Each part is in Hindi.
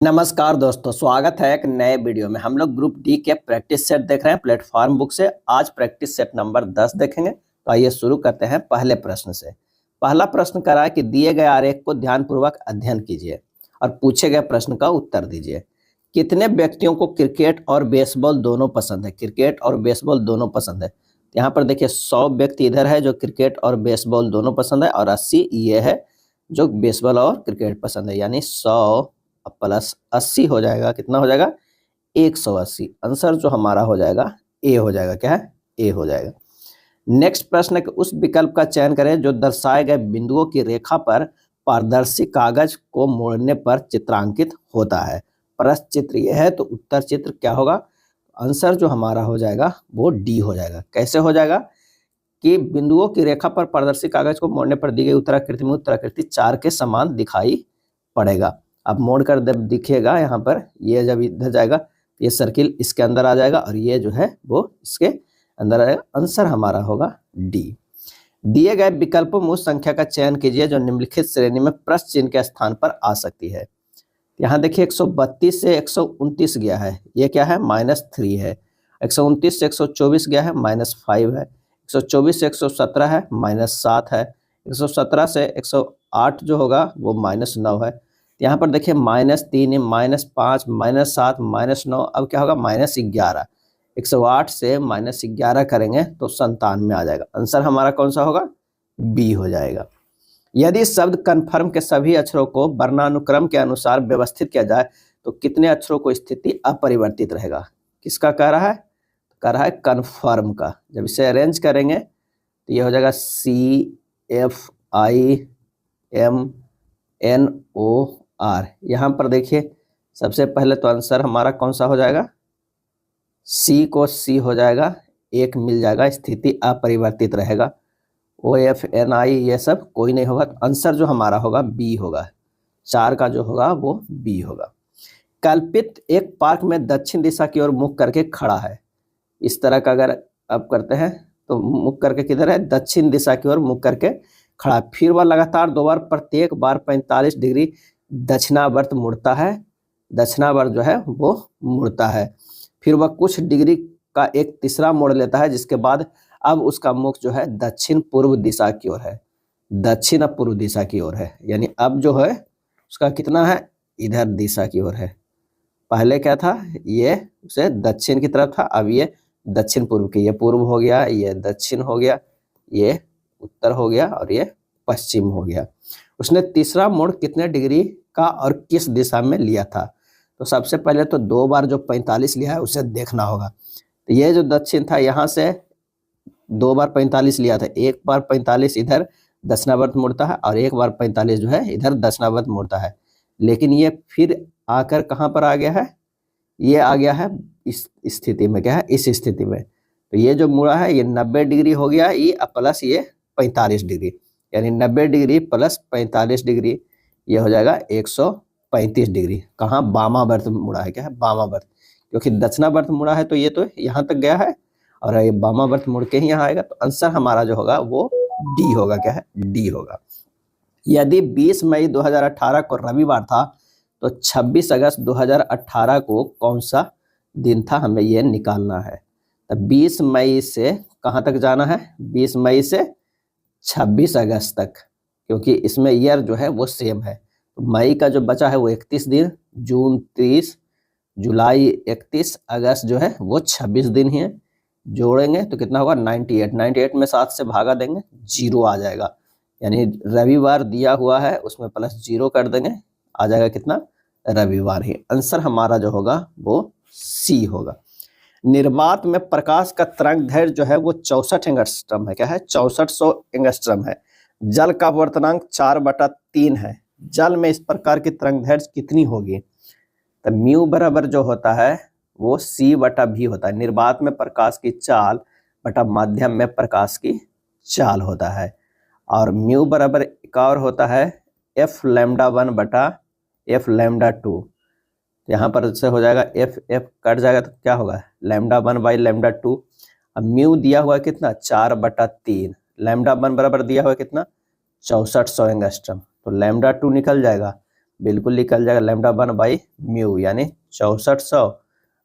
नमस्कार दोस्तों, स्वागत है एक नए वीडियो में। हम लोग ग्रुप डी के प्रैक्टिस सेट देख रहे हैं प्लेटफॉर्म बुक से। आज प्रैक्टिस सेट नंबर 10 देखेंगे। तो आइए शुरू करते हैं पहले प्रश्न से। पहला प्रश्न करा है कि दिए गए आरेख को ध्यानपूर्वक अध्ययन कीजिए और पूछे गए प्रश्न का उत्तर दीजिए। कितने व्यक्तियों को क्रिकेट और बेसबॉल दोनों पसंद है? क्रिकेट और बेसबॉल दोनों पसंद है। यहाँ पर देखिए 100 व्यक्ति इधर है जो क्रिकेट और बेसबॉल दोनों पसंद है, और 80 ये है जो बेसबॉल और क्रिकेट पसंद है। यानी 100 प्लस 80 हो जाएगा, कितना हो जाएगा? 180। आंसर जो हमारा हो जाएगा ए हो जाएगा। क्या है? ए हो जाएगा। नेक्स्ट प्रश्न है कि उस विकल्प का चयन करें जो दर्शाए गए बिंदुओं की रेखा पर पारदर्शी कागज को मोड़ने पर चित्रांकित होता है। प्रश्न चित्र यह है तो उत्तर चित्र क्या होगा? आंसर जो हमारा हो जाएगा वो डी हो जाएगा। कैसे हो जाएगा? कि बिंदुओं की रेखा पर पारदर्शी कागज को मोड़ने पर दी गई उत्तराकृति में उत्तराकृति 4 के समान दिखाई पड़ेगा। अब मोड़ कर जब दिखेगा यहाँ पर, ये जब इधर जाएगा ये सर्किल इसके अंदर आ जाएगा और ये जो है वो इसके अंदर आएगा। आंसर हमारा होगा डी। दिए गए विकल्पों में उस संख्या का चयन कीजिए जो निम्नलिखित श्रेणी में प्रश्न चिन्ह के स्थान पर आ सकती है। यहाँ देखिए 132 से 129 गया है, ये क्या है? -3 है। 129 से 124 गया है, -5 है। 124 से 117 है, -7 है। 117 से 108 जो होगा वो -9 है। यहाँ पर देखिए -3, -5, -7, -9, अब क्या होगा? -11। 108 से -11 करेंगे तो 97 आ जाएगा। आंसर हमारा कौन सा होगा? बी हो जाएगा। यदि शब्द कन्फर्म के सभी अक्षरों को वर्णानुक्रम के अनुसार व्यवस्थित किया जाए तो कितने अक्षरों को स्थिति अपरिवर्तित रहेगा? किसका कह रहा है? कह रहा है कन्फर्म का। जब इसे अरेंज करेंगे तो ये हो जाएगा CFIMNOR। यहाँ पर देखिए सबसे पहले तो आंसर हमारा कौन सा हो जाएगा? सी को सी हो जाएगा, एक मिल जाएगा, स्थिति अपरिवर्तित रहेगा। OFNI ये सब कोई नहीं होगा, तो आंसर जो हमारा होगा बी होगा। 4 का जो होगा वो बी होगा। कल्पित एक पार्क में दक्षिण दिशा की ओर मुख करके खड़ा है। इस तरह का अगर आप करते हैं तो मुख करके किधर है? दक्षिण दिशा की ओर मुख करके खड़ा। फिर वह लगातार 2 बार प्रत्येक बार 45 डिग्री दक्षिणावर्त मुड़ता है। दक्षिणावर्त जो है वो मुड़ता है। फिर वह कुछ डिग्री का एक तीसरा मोड़ लेता है, जिसके बाद अब उसका मुख जो है दक्षिण पूर्व दिशा की ओर है। दक्षिण पूर्व दिशा की ओर है, यानी अब जो है उसका कितना है? इधर दिशा की ओर है। पहले क्या था? ये उसे दक्षिण की तरफ था, अब ये दक्षिण पूर्व की। ये पूर्व हो गया, ये दक्षिण हो गया, ये उत्तर हो गया और ये पश्चिम हो गया। उसने तीसरा मोड़ कितने डिग्री का और किस दिशा में लिया था? तो सबसे पहले तो 2 बार जो 45 लिया है उसे देखना होगा। तो ये जो दक्षिण था यहाँ से 2 बार 45 लिया था। एक बार 45 इधर दक्षिणावर्त मुड़ता है और एक बार 45 जो है इधर दक्षिणावर्त मुड़ता है। लेकिन ये फिर आकर कहाँ पर आ गया है? ये आ गया है इस स्थिति में। क्या है? इस स्थिति में। तो ये जो मुड़ा है ये 90 डिग्री हो गया, ये प्लस ये 45 डिग्री, यानी 90 डिग्री प्लस 45 डिग्री ये हो जाएगा 135 डिग्री। कहाँ? वामावर्त मुड़ा है। क्या है? वामावर्त, क्योंकि दक्षिणावर्त मुड़ा है तो ये तो यहाँ तक गया है और ये वामावर्त मुड़ के ही यहाँ आएगा। तो आंसर हमारा जो होगा वो डी होगा। क्या है? डी होगा। यदि 20 मई 2018 को रविवार था तो 26 अगस्त 2018 को कौन सा दिन था? हमें ये निकालना है। तो 20 मई से कहाँ तक जाना है? 20 मई से 26 अगस्त तक, क्योंकि इसमें ईयर जो है वो सेम है। तो मई का जो बचा है वो 31 दिन, जून 30, जुलाई 31, अगस्त जो है वो 26 दिन ही है। जोड़ेंगे तो कितना होगा? 98। 98 में 7 से भागा देंगे, 0 आ जाएगा। यानी रविवार दिया हुआ है उसमें प्लस 0 कर देंगे, आ जाएगा कितना? रविवार ही। आंसर हमारा जो होगा वो सी होगा। निर्वात में प्रकाश का तरंग दैर्घ्य जो है वो 64 एंगस्ट्रम है। क्या है? 6400 एंगस्ट्रम है। जल का अपवर्तनांक 4/3 है। जल में इस प्रकार की तरंग दैर्घ्य कितनी होगी? तो म्यू बराबर जो होता है वो C/V होता है। निर्वात में प्रकाश की चाल बटा माध्यम में प्रकाश की चाल होता है। और म्यू बराबर एक और होता है F λ1 बटा F λ2। यहाँ पर से हो जाएगा F कट जाएगा तो क्या होगा? λ1/λ2। अब म्यू दिया हुआ है कितना? 4/3। λ1 बराबर दिया हुआ है कितना? 6400 एंगस्ट्रम। तो λ2 निकल जाएगा। बिल्कुल निकल जाएगा लैम्डा 1/μ, यानी 6400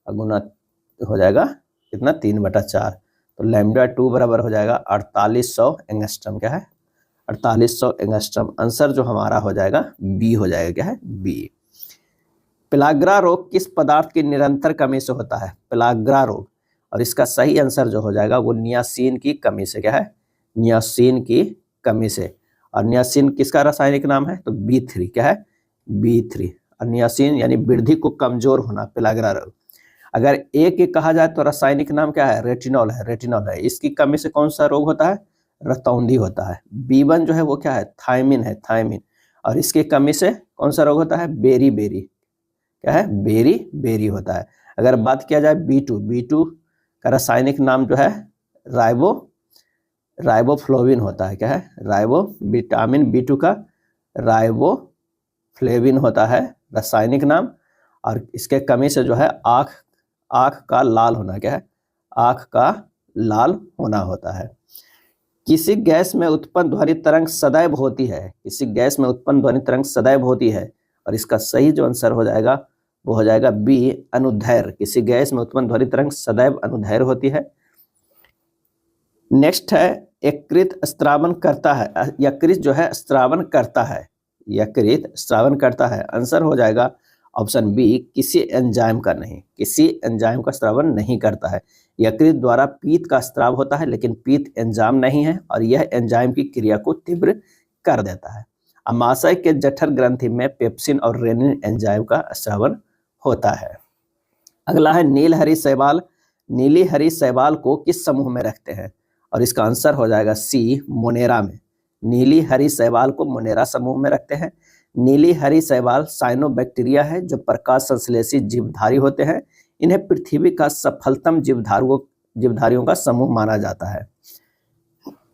गुना हो जाएगा कितना 3/4। तो लैम्डा 2 बराबर हो जाएगा 4800 एंगस्ट्रम। क्या है 4800 एंगस्ट्रम। आंसर जो हमारा हो जाएगा बी हो जाएगा। क्या है बी। पेलाग्रा रोग किस पदार्थ की निरंतर कमी से होता है? पेलाग्रा रोग, और इसका सही आंसर जो हो जाएगा वो नियासिन की कमी से। क्या है नियासिन की कमी से। और नियासिन किसका रासायनिक नाम है? तो B3। क्या है B3। और नियासिन यानी वृद्धि को कमजोर होना, पेलाग्रा रोग। अगर एक एक कहा जाए तो रासायनिक नाम क्या है? रेटिनॉल है। रेटिनॉल है। इसकी कमी से कौन सा रोग होता है? रतौंधी होता है। B1 जो है वो क्या है? थायमिन है, थायमिन। और इसकी कमी से कौन सा रोग होता है? Beriberi. क्या है बेरी बेरी होता है। अगर बात किया जाए B2 का रासायनिक नाम जो है राइबोफ्लोविन होता है। क्या है विटामिन B2 का राइबोफ्लेविन होता है रासायनिक नाम। और इसके कमी से जो है आँख का लाल होना। क्या है आँख का लाल होना होता है। किसी गैस में उत्पन्न ध्वनि तरंग सदैव होती है। किसी गैस में उत्पन्न ध्वनि तरंग सदैव होती है, और इसका सही जो आंसर हो जाएगा वो हो जाएगा बी, अनुदैर्घ्य। किसी गैस में उत्पन्न ध्वनि तरंग सदैव अनुदैर्घ्य होती है। नेक्स्ट है यकृत स्त्रावन करता है। यकृत जो है स्त्रावन करता है। यकृत स्त्रावन करता है। आंसर हो जाएगा ऑप्शन बी, किसी एंजाइम का नहीं। किसी एंजाइम का स्त्रावन नहीं करता है। यकृत द्वारा पीत का स्त्राव होता है, लेकिन पीत एंजाइम नहीं है, और यह एंजाइम की क्रिया को तीव्र कर देता है। अमाशय के जठर ग्रंथि में पेप्सिन और रेनिन एंजाइम का स्त्रावन होता है। अगला है नीलहरी शैवाल। नीली हरी शैवाल को किस समूह में रखते हैं? और इसका आंसर हो जाएगा सी, मोनेरा में। नीली हरी शैवाल को मोनेरा समूह में रखते हैं। नीली हरी शैवाल साइनोबैक्टीरिया है जो प्रकाश संश्लेषी जीवधारी होते हैं। इन्हें पृथ्वी का सफलतम जीवधारियों का समूह माना जाता है।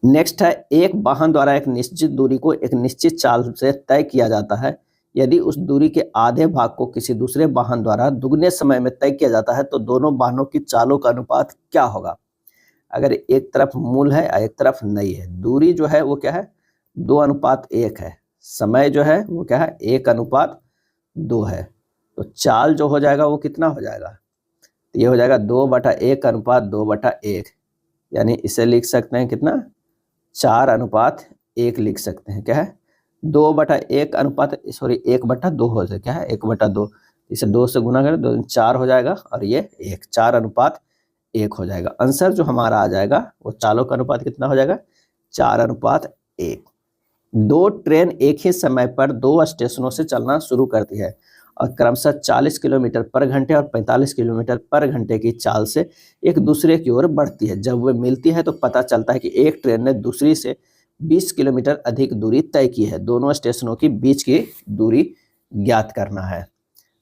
नेक्स्ट है एक वाहन द्वारा एक निश्चित दूरी को एक निश्चित चाल से तय किया जाता है। यदि उस दूरी के आधे भाग को किसी दूसरे वाहन द्वारा दुगने समय में तय किया जाता है तो दोनों वाहनों की चालों का अनुपात क्या होगा? अगर एक तरफ मूल है और एक तरफ नहीं है, दूरी जो है वो क्या है 2:1 है। समय जो है वो क्या है 1:2 है। तो चाल जो हो जाएगा वो कितना हो जाएगा? तो ये हो जाएगा 2/1:2/1, यानी इसे लिख सकते हैं कितना 4:1 लिख सकते हैं। क्या है 1/2 हो जाए। क्या है 1/2, इसे 2 से गुना करें तो 4 हो जाएगा, और ये 1 4:1 हो जाएगा। आंसर जो हमारा आ जाएगा वो चालों का अनुपात कितना हो जाएगा 4:1। दो ट्रेन एक ही समय पर 2 स्टेशनों से चलना शुरू करती है और क्रमशः 40 किलोमीटर पर घंटे और 45 किलोमीटर पर घंटे की चाल से एक दूसरे की ओर बढ़ती है। जब वे मिलती है तो पता चलता है कि एक ट्रेन ने दूसरी से 20 किलोमीटर अधिक दूरी तय की है। दोनों स्टेशनों के बीच की दूरी ज्ञात करना है।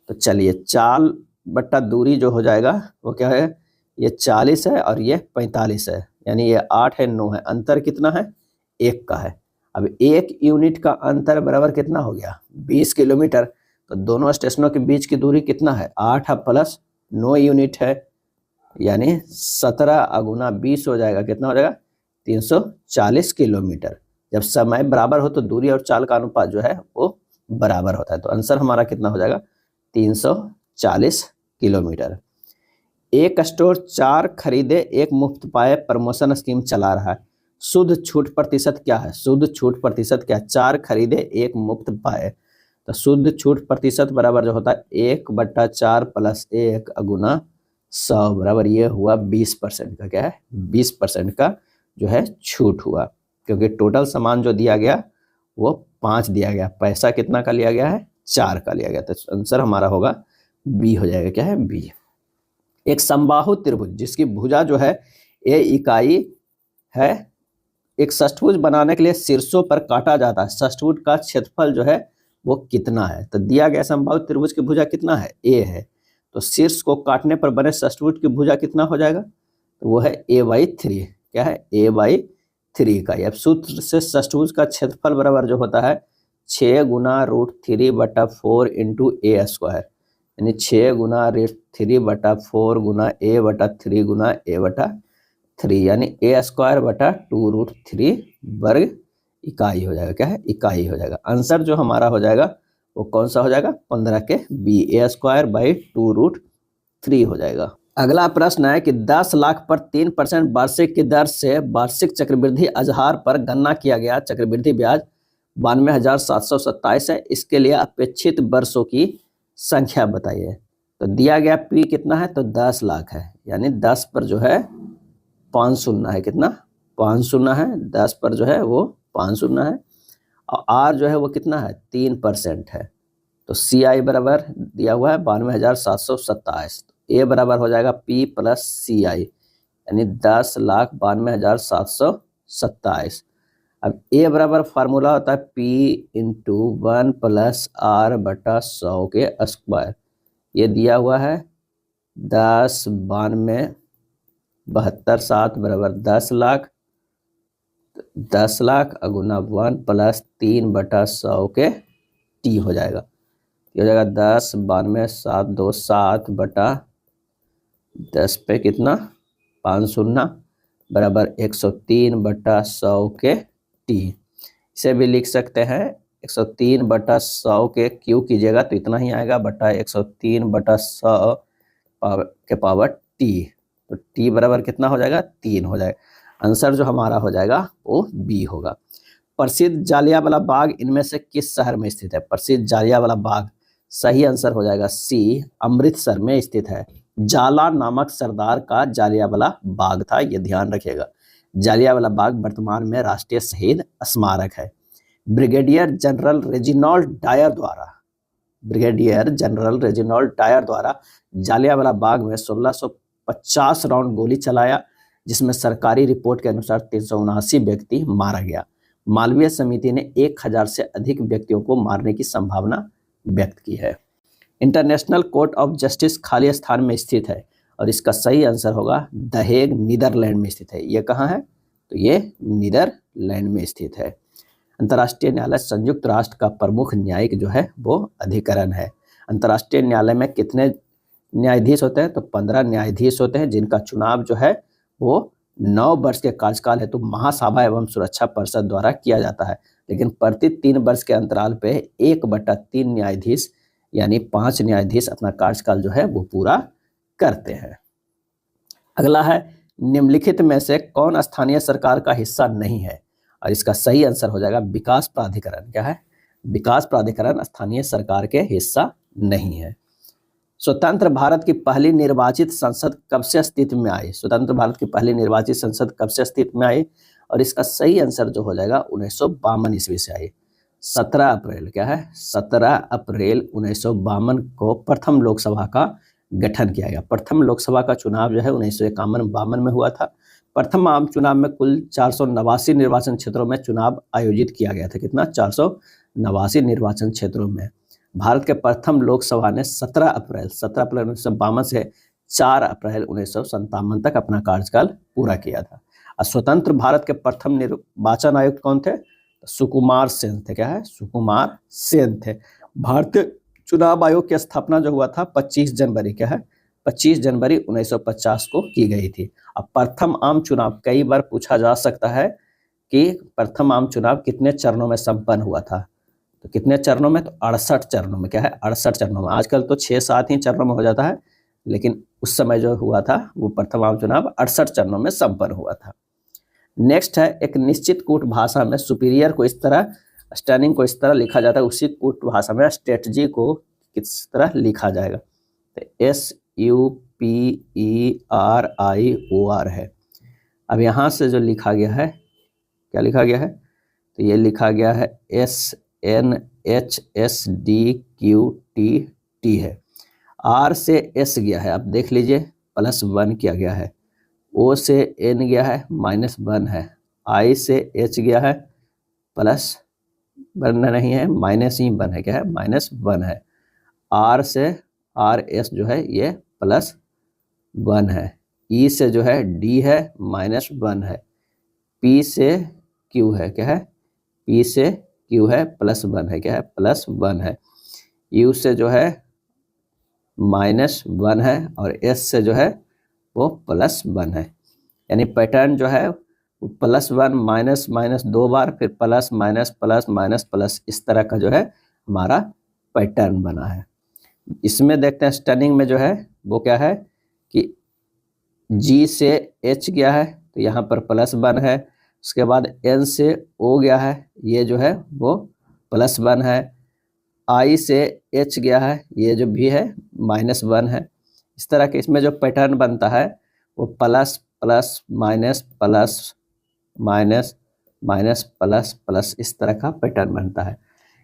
तो चलिए चाल बट्टा दूरी जो हो जाएगा वो क्या है, ये 40 है और ये 45 है, यानी ये 8 है 9 है। अंतर कितना है 1 का है। अब 1 यूनिट का अंतर बराबर कितना हो गया 20 किलोमीटर। तो दोनों स्टेशनों के बीच की दूरी कितना है 8 प्लस 9 यूनिट है, यानी 17 गुना 20 हो जाएगा। कितना हो जाएगा 340 किलोमीटर। जब समय बराबर हो तो दूरी और चाल का अनुपात जो है वो बराबर होता है। तो आंसर हमारा कितना हो जाएगा 340 किलोमीटर। एक स्टोर 4 खरीदे 1 मुफ्त पाए प्रमोशन स्कीम चला रहा है। शुद्ध छूट प्रतिशत क्या है? शुद्ध छूट प्रतिशत क्या है? 4 खरीदे 1 मुफ्त पाए, तो शुद्ध छूट प्रतिशत बराबर जो होता है 1/4 प्लस 1 गुना 100 बराबर ये हुआ 20% का। क्या है 20% का जो है छूट हुआ, क्योंकि टोटल सामान जो दिया गया वो 5 दिया गया, पैसा कितना का लिया गया है 4 का लिया गया। तो आंसर हमारा होगा बी हो जाएगा। क्या है बी। एक समबाहु त्रिभुज जिसकी भुजा जो है ए इकाई है, एक षष्ठभुज बनाने के लिए शीर्षों पर काटा जाता है। षष्ठभुज का क्षेत्रफल जो है वो कितना है? तो दिया गया समबाहु त्रिभुज की भुजा कितना है ए है, तो शीर्ष को काटने पर बने षष्ठभुज की भुजा कितना हो जाएगा? तो वो है a/3। क्या है a/3 का। अब सूत्र से षष्ठभुज का क्षेत्रफल बराबर जो होता है 6 गुना √3/4 इंटू a², यानी 6 गुना √3/4 गुना a/3 गुना a/3, यानी a²/2√3 वर्ग इकाई हो जाएगा। क्या है इकाई हो जाएगा। आंसर जो हमारा हो जाएगा वो कौन सा हो जाएगा, 15 के b, a² / 2√3 हो जाएगा। अगला प्रश्न है कि 10 लाख पर 3% वार्षिक की दर से वार्षिक चक्रवृद्धि आधार पर गणना किया गया चक्रवृद्धि ब्याज 92,727 है। इसके लिए अपेक्षित वर्षों की संख्या बताइए। तो दिया गया P कितना है, तो 10 लाख है, यानी 10 पर जो है 5 शून्य है, कितना 5 शून्य है, 10 पर जो है वो 5 शून्य है, और R जो है वो कितना है 3% है। तो CI बराबर दिया हुआ है 92,727, A बराबर हो जाएगा P + CI, यानी 10,92,727। अब A बराबर फार्मूला होता है P × 1 + R/100 के स्क्वायर। ये दिया हुआ है 10, 92, 72, 7 बराबर 10 लाख, 10 लाख अगुना 1 + 3/100 के T हो जाएगा। ये हो जाएगा 10, 92, 7, 2, 7 बटा 10 पे कितना 5 शून्य बराबर 103/100 के T। इसे भी लिख सकते हैं 103/100 के Q कीजिएगा तो इतना ही आएगा बटा 103/100 के पावर T। तो T बराबर कितना हो जाएगा 3 हो जाएगा। आंसर जो हमारा हो जाएगा वो B होगा। प्रसिद्ध जालियांवाला बाग इनमें से किस शहर में स्थित है? प्रसिद्ध जालियांवाला बाग, सही आंसर हो जाएगा C, अमृतसर में स्थित है। जाला नामक सरदार का जालियांवाला बाग था, ये ध्यान रखिएगा। जालियांवाला बाग वर्तमान में राष्ट्रीय शहीद स्मारक है। ब्रिगेडियर जनरल रेजिनाल्ड डायर द्वारा जालियांवाला बाग में 1650 राउंड गोली चलाया, जिसमें सरकारी रिपोर्ट के अनुसार 379 व्यक्ति मारा गया। मालवीय समिति ने 1000 से अधिक व्यक्तियों को मारने की संभावना व्यक्त की है। इंटरनेशनल कोर्ट ऑफ जस्टिस खाली स्थान में स्थित है और इसका सही आंसर होगा द हेग, नीदरलैंड में स्थित है। ये कहाँ है? तो ये नीदरलैंड में स्थित है। अंतर्राष्ट्रीय न्यायालय संयुक्त राष्ट्र का प्रमुख न्यायिक जो है वो अधिकरण है। अंतर्राष्ट्रीय न्यायालय में कितने न्यायाधीश होते हैं? तो 15 न्यायाधीश होते हैं, जिनका चुनाव जो है वो 9 वर्ष के कार्यकाल हेतु महासभा एवं सुरक्षा परिषद द्वारा किया जाता है। लेकिन प्रति 3 वर्ष के अंतराल पे 1/3 न्यायाधीश यानी 5 न्यायाधीश अपना कार्यकाल जो है वो पूरा करते हैं। अगला है निम्नलिखित में से कौन स्थानीय सरकार का हिस्सा नहीं है? और इसका सही आंसर हो जाएगा विकास प्राधिकरण। क्या है? विकास प्राधिकरण स्थानीय सरकार के हिस्सा नहीं है। स्वतंत्र भारत की पहली निर्वाचित संसद कब से अस्तित्व में आई? स्वतंत्र भारत की पहली निर्वाचित संसद कब से अस्तित्व में आई? और इसका सही आंसर जो हो जाएगा 1952 ईस्वी से आई। 17 अप्रैल, क्या है 17 अप्रैल 1952 को प्रथम लोकसभा का गठन किया गया। प्रथम लोकसभा का चुनाव जो है 1951-52 में हुआ था। प्रथम आम चुनाव में कुल 489 निर्वाचन क्षेत्रों में चुनाव आयोजित किया गया था। कितना? 489 निर्वाचन क्षेत्रों में। भारत के प्रथम लोकसभा ने 17 अप्रैल 1952 से 4 अप्रैल 1957 तक अपना कार्यकाल पूरा किया था। और स्वतंत्र भारत के प्रथम निर्वाचन आयुक्त कौन थे? सुकुमार सेन थे। क्या है? सुकुमार सेन थे। भारतीय चुनाव आयोग की स्थापना जो हुआ था 25 जनवरी, क्या है 25 जनवरी 1950 को की गई थी। अब प्रथम आम चुनाव, कई बार पूछा जा सकता है कि प्रथम आम चुनाव कितने चरणों में संपन्न हुआ था? तो कितने चरणों में? तो 68 चरणों में। क्या है? 68 चरणों में। आजकल तो 6-7 ही चरणों में हो जाता है, लेकिन उस समय जो हुआ था वो प्रथम आम चुनाव 68 चरणों में संपन्न हुआ था। नेक्स्ट है, एक निश्चित कूट भाषा में सुपीरियर को इस तरह, स्टर्निंग को इस तरह लिखा जाता है, उसी कूट भाषा में स्ट्रेटजी को किस तरह लिखा जाएगा? तो SUPERIOR है। अब यहाँ से जो लिखा गया है, क्या लिखा गया है? तो ये लिखा गया है SNHSDQTT है। R से S गया है, अब देख लीजिए +1 किया गया है। O से N गया है -1 है। I से H गया है +1 नहीं है, -1 है। क्या है? -1 है। R से RS जो है ये +1 है। E से जो है D है -1 है। P से Q है। क्या है? P से Q है +1 है। क्या है? +1 है। U से जो है -1 है और S से जो है वो +1 है। यानी पैटर्न जो है +1 माइनस 2 बार, फिर plus minus plus minus plus, इस तरह का जो है हमारा पैटर्न बना है। इसमें देखते हैं स्टनिंग में जो है वो क्या है कि G से H गया है तो यहाँ पर +1 है, उसके बाद N से O गया है, ये जो है वो +1 है, I से H गया है, ये जो भी है -1 है। इस तरह के इसमें जो पैटर्न बनता है वो plus plus minus plus minus minus plus plus इस तरह का पैटर्न बनता है।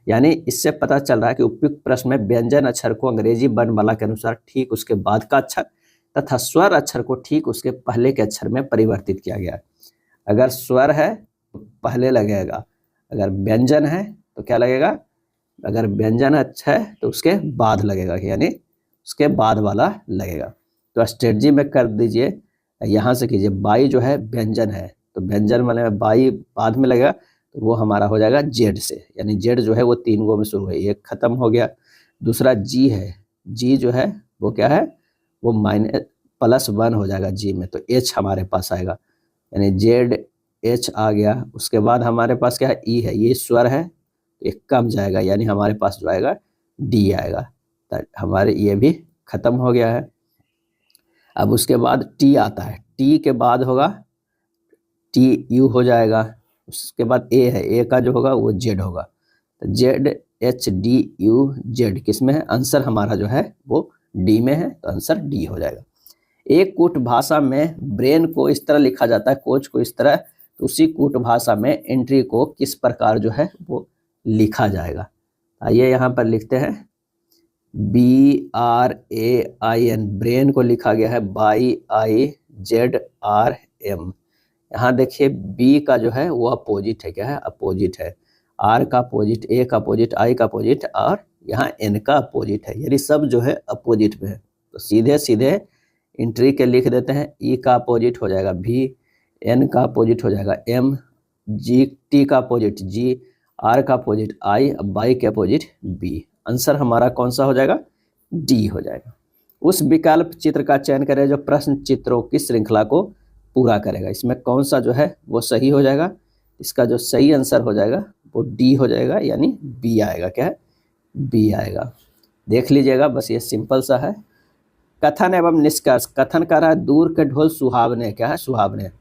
यानी इससे पता चल रहा है कि उपयुक्त प्रश्न में व्यंजन अक्षर को अंग्रेजी वर्णमाला के अनुसार ठीक उसके बाद का अक्षर तथा स्वर अक्षर को ठीक उसके पहले के अक्षर में परिवर्तित किया गया है। अगर स्वर है तो पहले लगेगा, अगर व्यंजन है तो क्या लगेगा, अगर व्यंजन अच्छा है तो उसके बाद लगेगा, यानी उसके बाद वाला लगेगा। तो स्ट्रेटजी में कर दीजिए, यहाँ से कीजिए, बाई जो है व्यंजन है तो व्यंजन वाले में बाई बाद में लगेगा तो वो हमारा हो जाएगा जेड से, यानी जेड जो है वो 3 गो में शुरू है, एक खत्म हो गया। दूसरा जी है, जी जो है वो क्या है, वो -+1 हो जाएगा जी में, तो एच हमारे पास आएगा, यानी जेड एच आ गया। उसके बाद हमारे पास क्या है, ई है, ये स्वर है तो एक कम जाएगा, यानी हमारे पास जो आएगा डी आएगा, तो हमारे ये भी खत्म हो गया है। अब उसके बाद टी आता है, टी के बाद होगा टी यू हो जाएगा, उसके बाद ए है, ए का जो होगा वो जेड होगा, तो Z H D you Z किस में है, आंसर हमारा जो है वो डी में है, तो आंसर डी हो जाएगा। एक कूट भाषा में ब्रेन को इस तरह लिखा जाता है, कोच को इस तरह, तो उसी कूट भाषा में एंट्री को किस प्रकार जो है वो लिखा जाएगा। आइए यहाँ पर लिखते हैं, BRAIN, ब्रेन को लिखा गया है BIZRM। यहाँ देखिए बी का जो है वो अपोजिट है, क्या है, अपोजिट है, आर का अपोजिट, ए का अपोजिट, आई का अपोजिट और यहाँ एन का अपोजिट है, यानी सब जो है अपोजिट में है। तो सीधे सीधे एंट्री के लिख देते हैं, ई का अपोजिट हो जाएगा भी, एन का अपोजिट हो जाएगा एम, जी टी का अपोजिट जी, आर का अपोजिट आई, बाई के अपोजिट बी। आंसर हमारा कौन सा हो जाएगा, डी हो जाएगा। उस विकल्प चित्र का चयन करें जो प्रश्न चित्रों की श्रृंखला को पूरा करेगा। इसमें कौन सा जो है वो सही हो जाएगा, इसका जो सही आंसर हो जाएगा वो डी हो जाएगा, यानी बी आएगा, क्या है, बी आएगा। देख लीजिएगा, बस ये सिंपल सा है। कथन एवं निष्कर्ष, कथन कर रहा है दूर के ढोल सुहावने, क्या है, सुहावने।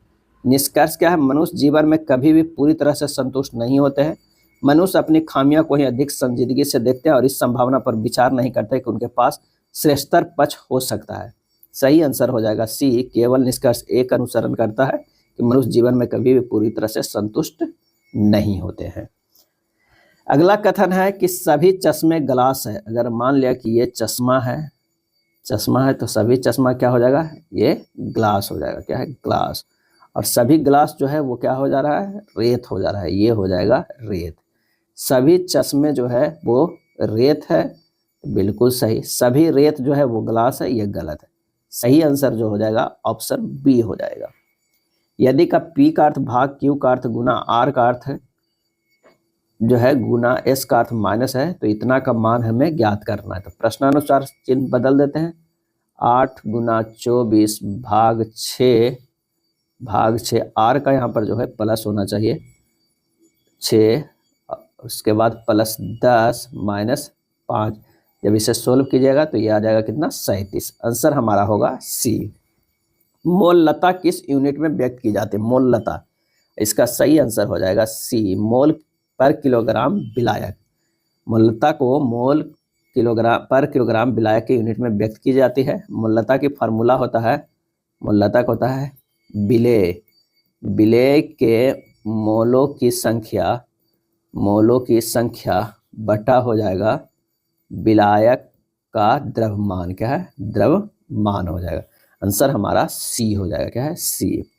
निष्कर्ष क्या है, मनुष्य जीवन में कभी भी पूरी तरह से संतुष्ट नहीं होते हैं, मनुष्य अपनी खामियां को ही अधिक संजीदगी से देखते हैं और इस संभावना पर विचार नहीं करते कि उनके पास श्रेष्ठतर पक्ष हो सकता है। सही आंसर हो जाएगा सी, केवल निष्कर्ष एक अनुसरण करता है कि मनुष्य जीवन में कभी भी पूरी तरह से संतुष्ट नहीं होते हैं। अगला कथन है कि सभी चश्मे ग्लास है। अगर मान लिया कि ये चश्मा है, चश्मा है तो सभी चश्मा क्या हो जाएगा, ये ग्लास हो जाएगा, क्या है, ग्लास। और सभी ग्लास जो है वो क्या हो जा रहा है, रेत हो जा रहा है, ये हो जाएगा रेत। सभी चश्मे जो है वो रेत है, बिल्कुल सही। सभी रेत जो है वो ग्लास है, ये गलत है। सही आंसर जो हो जाएगा ऑप्शन बी हो जाएगा। यदि का पी का अर्थ भाग, क्यू का अर्थ गुना, आर का अर्थ जो है गुना, एस का अर्थ माइनस है, तो इतना का मान हमें ज्ञात करना है। तो प्रश्नानुसार चिन्ह बदल देते हैं, 8 × 24 भाग 6 आर का यहाँ पर जो है प्लस होना चाहिए 6, उसके बाद +10 - 5, जब इसे सोल्व कीजिएगा तो ये आ जाएगा कितना, 37। आंसर हमारा होगा सी। मोललता किस यूनिट में व्यक्त की जाती है, मोललता, इसका सही आंसर हो जाएगा सी, मोल पर किलोग्राम विलायक। मोललता को मोल पर किलोग्राम विलायक के यूनिट में व्यक्त की जाती है। मोललता की फार्मूला होता है, मोललता का होता है विलेय के मोलों की संख्या बटा हो जाएगा विलायक का द्रव्यमान, क्या है, द्रव्यमान हो जाएगा। आंसर हमारा सी हो जाएगा, क्या है, सी।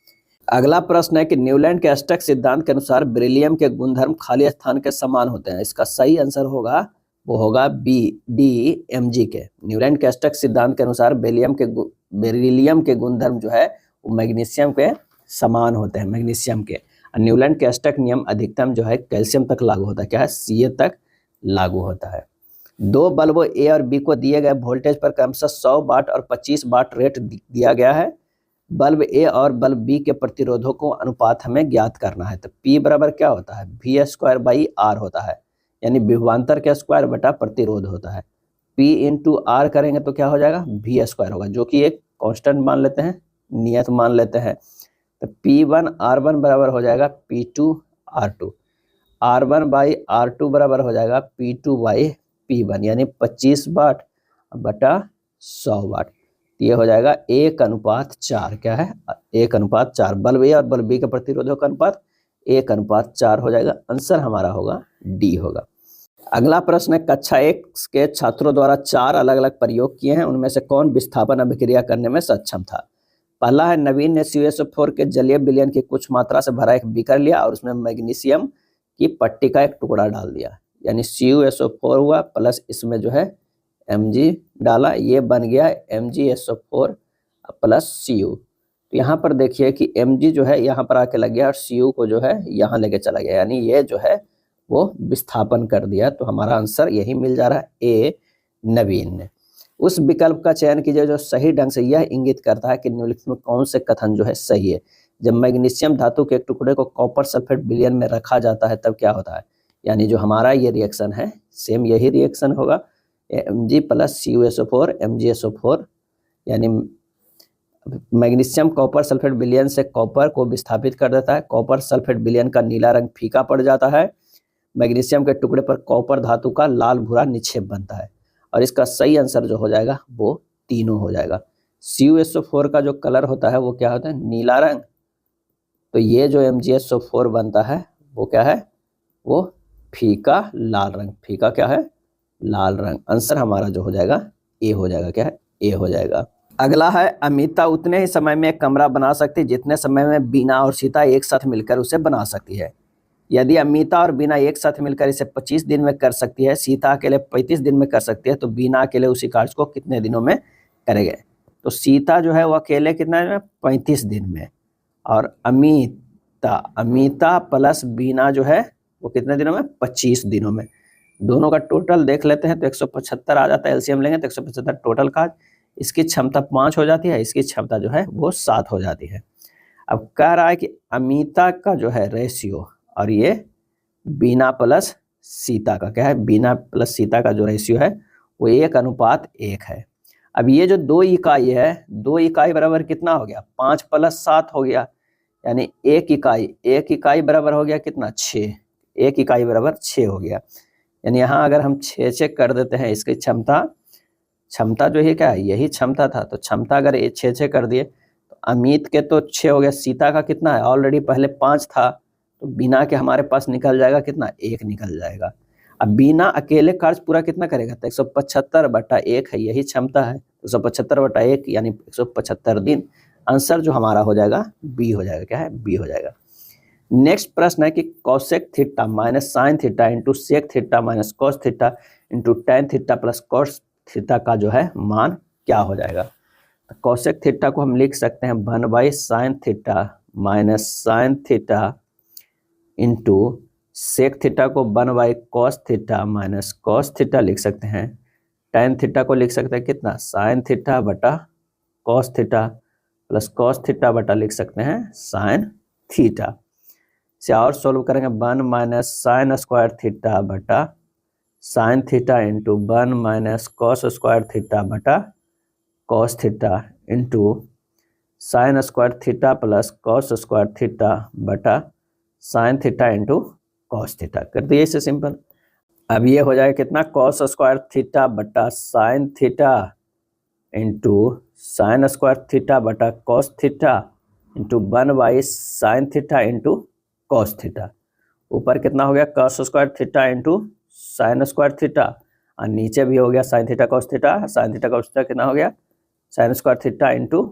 अगला प्रश्न है कि न्यूलैंड के अष्टक सिद्धांत के अनुसार बेरिलियम के गुणधर्म खाली स्थान के समान होते हैं। इसका सही आंसर होगा वो होगा बी, डी Mg के। न्यूलैंड के अष्टक सिद्धांत के अनुसार बेरिलियम के गुणधर्म जो है वो मैग्नीशियम के समान होते हैं, मैग्नीशियम के। न्यूलैंड के अष्टक नियम अधिकतम जो है कैल्शियम तक लागू होता है, क्या है, Ca तक लागू होता है। 2 बल्बों ए और बी को दिए गए वोल्टेज पर क्रमशः 100 वाट और 25 वाट रेट दिया गया है। बल्ब ए और बल्ब बी के प्रतिरोधों को अनुपात हमें ज्ञात करना है। तो P बराबर क्या होता है, V² / R होता है, यानी विभवांतर के स्क्वायर बटा प्रतिरोध होता है। P इंटू आर करेंगे तो क्या हो जाएगा, V स्क्वायर होगा, जो कि एक कांस्टेंट मान लेते हैं, नियत मान लेते हैं। तो P1 R1 बराबर हो जाएगा P2 R2, R1 by R2 बराबर हो जाएगा P2 बाई P1, यानी 25 वाट बटा 100 वाट। ये हो जाएगा 1:4। क्या है, 1:4। बल्ब ए और बल्ब बी का प्रतिरोधक का अनुपात 1:4 हो जाएगा। आंसर हमारा होगा डी होगा। अगला प्रश्न है, कक्षा 1 के छात्रों द्वारा 4 अलग अलग प्रयोग किए हैं, उनमें से कौन विस्थापन अभिक्रिया करने में सक्षम था। पहला है, नवीन ने CuSO4 के जलीय विलयन की कुछ मात्रा से भरा एक बीकर लिया और उसमें मैग्नीशियम की पट्टी का एक टुकड़ा डाल दिया, यानी CuSO4 हुआ प्लस इसमें जो है Mg डाला, ये बन गया MgSO4 प्लस Cu। तो यहाँ पर देखिए कि Mg जो है यहाँ पर आके लग गया और Cu को जो है यहाँ लेके चला गया, यानी ये जो है वो विस्थापन कर दिया। तो हमारा आंसर यही मिल जा रहा है, ए नवीन ने। उस विकल्प का चयन कीजिए जो सही ढंग से यह इंगित करता है कि निम्नलिखित में कौन से कथन जो है सही है। जब मैग्नीशियम धातु के एक टुकड़े को कॉपर सल्फेट विलयन में रखा जाता है तब क्या होता है, यानी जो हमारा ये रिएक्शन है सेम यही रिएक्शन होगा, Mg प्लस CuSO4 MgSO4, यानी मैग्नीशियम कॉपर सल्फेट विलयन से कॉपर को विस्थापित कर देता है, कॉपर सल्फेट विलयन का नीला रंग फीका पड़ जाता है, मैग्नीशियम के टुकड़े पर कॉपर धातु का लाल भूरा निक्षेप बनता है। और इसका सही आंसर जो हो जाएगा वो तीनों हो जाएगा। CuSO4 का जो कलर होता है वो क्या होता है, नीला रंग, तो ये जो MgSO4 बनता है वो क्या है, वो फीका लाल रंग, फीका क्या है, लाल रंग। आंसर हमारा जो हो जाएगा ए हो जाएगा, क्या है, ए हो जाएगा। अगला है, अमिता उतने ही समय में एक कमरा बना सकती है जितने समय में बीना और सीता एक साथ मिलकर उसे बना सकती है। यदि अमिता और बीना एक साथ मिलकर इसे 25 दिन में कर सकती है, सीता अकेले 35 दिन में कर सकती है, तो बीना अकेले उसी कार्य को कितने दिनों में करेंगे। तो सीता जो है वो अकेले कितना में, 35 दिन में, और अमिता प्लस बीना जो है वो कितने दिनों में, 25 दिनों में। दोनों का टोटल देख लेते हैं तो 175 आ जाता है, एलसीएम लेंगे तो 175 टोटल का, इसकी क्षमता 5 हो जाती है, इसकी क्षमता जो है वो 7 हो जाती है। अब कह रहा है कि अमिता का जो है रेशियो और ये बीना प्लस सीता का क्या है, बीना प्लस सीता का जो रेशियो है वो 1:1 है। अब ये जो 2 इकाई है, 2 इकाई बराबर कितना हो गया, 5 प्लस 7 हो गया, यानी 1 इकाई बराबर हो गया कितना, 6, 1 इकाई बराबर 6 हो गया। यानी यहाँ अगर हम 6 कर देते हैं, इसकी क्षमता जो है क्या है, यही क्षमता था, तो क्षमता अगर 6 कर दिए तो अमित के तो 6 हो गया, सीता का कितना है, ऑलरेडी पहले 5 था, तो बिना के हमारे पास निकल जाएगा कितना, 1 निकल जाएगा। अब बिना अकेले कार्य पूरा कितना करेगा, तो 175/1 है, यही क्षमता है, 175/1 यानी 175 दिन। आंसर जो हमारा हो जाएगा बी हो जाएगा, क्या है, बी हो जाएगा। नेक्स्ट प्रश्न है कि cosec theta minus sine theta into sec theta minus cos theta into tan theta plus cos theta का जो है मान क्या हो जाएगा। तो कॉसेक थीटा को हम लिख सकते हैं 1/sin theta minus sine theta into sec theta को 1/cos theta minus cos theta लिख सकते हैं। टेन थीटा को लिख सकते हैं कितना, साइन थीटा बटा cos theta plus cos theta बटा लिख सकते हैं साइन थीटा। से और सोल्व करेंगे 1 माइनस साइन स्क्वायर थीटा बटा sine theta into 1 minus cos square theta बटा cos theta into sine square theta plus cos square theta बटा sine theta into cos theta. कर दिए इसे सिंपल। अब ये हो जाएगा कितना, कॉस स्क्वायर थीटा बटा sine theta into sine square theta बटा cos theta into 1/sin theta into cos theta. ऊपर कितना हो गया, cos square theta into sine square theta, और नीचे भी हो गया sine theta cos theta, sine theta cos theta कितना हो गया, sign square theta into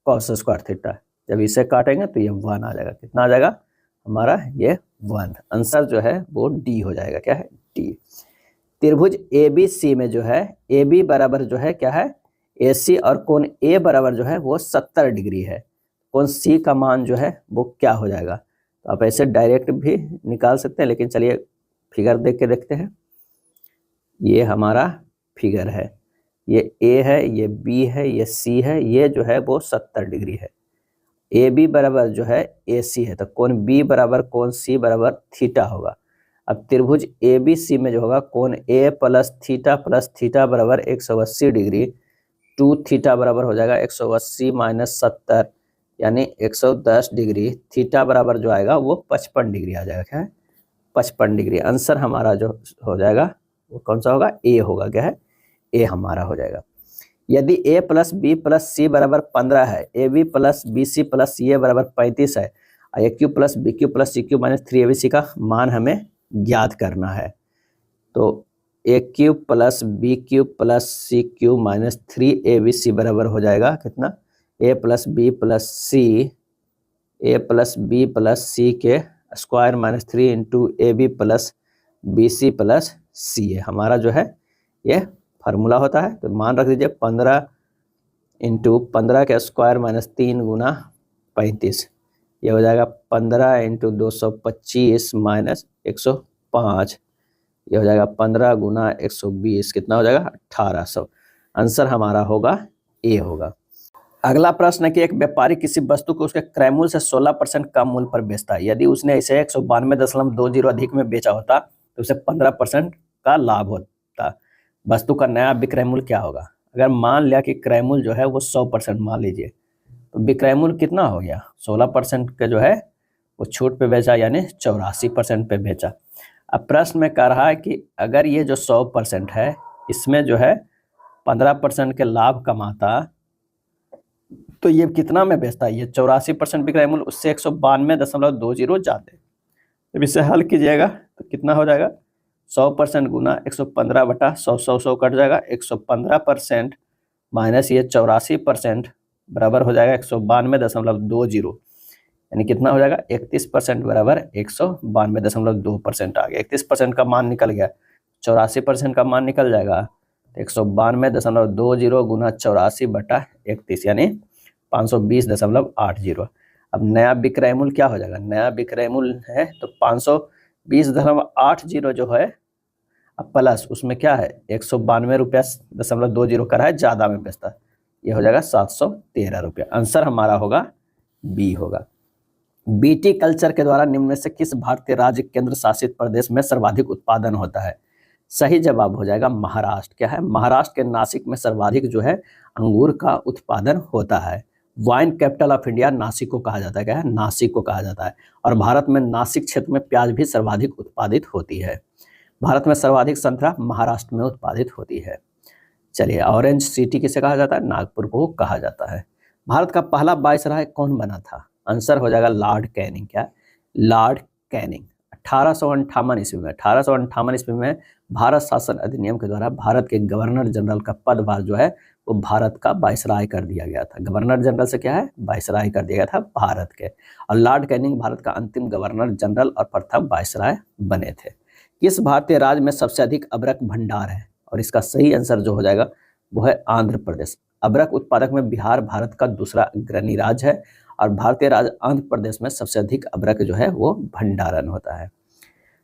cos square theta. जब इसे काटेंगे तो ये 1 आ जाएगा, कितना आ जाएगा हमारा, ये 1। आंसर जो है वो डी हो जाएगा, क्या है, डी। त्रिभुज ABC में जो है AB बराबर जो है क्या है, AC, और कोण A बराबर जो है वो 70 डिग्री है। कोण C का मान जो है वो क्या हो जाएगा। तो आप ऐसे डायरेक्ट भी निकाल सकते हैं, लेकिन चलिए फिगर देख के देखते हैं। ये हमारा फिगर है, ये A है, ये B है, ये C है, ये जो है वो 70 डिग्री है। AB बराबर जो है AC है, तो कोण B बराबर कोण C बराबर थीटा होगा। अब त्रिभुज ए बी सी में जो होगा कोण ए प्लस थीटा बराबर 180 डिग्री, टू थीटा बराबर हो जाएगा 180 माइनस 70 यानी 110 डिग्री, थीटा बराबर जो आएगा वो 55 डिग्री आ जाएगा। क्या है? 55 डिग्री। आंसर हमारा जो हो जाएगा वो कौन सा होगा? ए होगा। क्या है? ए हमारा हो जाएगा। यदि a plus B plus C बराबर 15 है, A B plus B C plus C A बराबर 35 है, A cube plus B cube plus C cube minus 3ab का मान हमें ज्ञात करना है। तो A cube plus B cube plus C cube minus 3abc बराबर हो जाएगा कितना? A plus B plus C के square minus 3 into A B plus B C plus C ए, हमारा जो है ये फार्मूला होता है। तो मान रख दीजिए 15 इंटू 15 के स्क्वायर माइनस 3 गुना 35, ये हो जाएगा 15 इंटू 225 माइनस 105, ये हो जाएगा 15 गुना 120, कितना हो जाएगा? 1800। आंसर हमारा होगा ए होगा। अगला प्रश्न है कि एक व्यापारी किसी वस्तु को उसके क्रय मूल्य से 16% कम मूल्य पर बेचता है। यदि उसने इसे 192.20 अधिक में बेचा होता तो उसे 15% का लाभ होता। वस्तु का नया विक्रय मूल्य क्या होगा? अगर मान लिया कि क्रय मूल्य जो है वो 100% मान लीजिए, तो विक्रय मूल्य कितना हो गया? 16% का जो है वो छूट पे बेचा यानी 84% पे बेचा। अब प्रश्न में कह रहा है कि अगर ये जो 100% है इसमें जो है 15% के लाभ कमाता तो ये कितना में बेचता है? ये 84% विक्रय मूल्य, उससे 192.20 जाते। जब इसे हल कीजिएगा तो कितना हो जाएगा? 100% गुना 115/100 कट जाएगा, 115% माइनस ये 84% बराबर हो जाएगा 192.20, यानी कितना हो जाएगा? 31% बराबर 192.2% आ गया। 31% का मान निकल गया, 84% का मान निकल जाएगा, 192.20 गुना 84/31 यानी 520.80। अब नया विक्रय मूल्य क्या हो जाएगा? नया विक्रय मूल्य है तो 520.80 जो है, अब प्लस उसमें क्या है? 192.20 कर रहा है, ज्यादा में बेचता है, ये हो जाएगा 713 रुपया। आंसर हमारा होगा बी होगा। बीटी कल्चर के द्वारा निम्न में से किस भारतीय राज्य केंद्र शासित प्रदेश में सर्वाधिक उत्पादन होता है? सही जवाब हो जाएगा महाराष्ट्र। क्या है? महाराष्ट्र के नासिक में सर्वाधिक जो है अंगूर का उत्पादन होता है। Wine capital of India Nashik को कहा जाता है। क्या है? नासिक को कहा जाता है। और भारत में नासिक क्षेत्र में प्याज भी सर्वाधिक उत्पादित होती है। भारत में सर्वाधिक संतरा महाराष्ट्र में उत्पादित होती है। चलिए, ऑरेंज सिटी किसे कहा जाता है? नागपुर को कहा जाता है। भारत का पहला वायसराय कौन बना था? आंसर हो जाएगा लॉर्ड कैनिंग। क्या? लॉर्ड कैनिंग 1858 ईस्वी में, 1858 ईस्वी में भारत शासन अधिनियम के द्वारा भारत के गवर्नर जनरल का पदभार जो है वो भारत का वायसराय कर दिया गया था। गवर्नर जनरल से क्या है? वायसराय कर दिया गया था भारत के। और लॉर्ड कैनिंग भारत का अंतिम गवर्नर जनरल और प्रथम वायसराय बने थे। किस भारतीय राज्य में सबसे अधिक अबरक भंडार है? और इसका सही आंसर जो हो जाएगा वो है आंध्र प्रदेश। अबरक उत्पादक में बिहार भारत का दूसरा अग्रणी राज्य है और भारतीय राज्य आंध्र प्रदेश में सबसे अधिक अबरक जो है वो भंडारण होता है।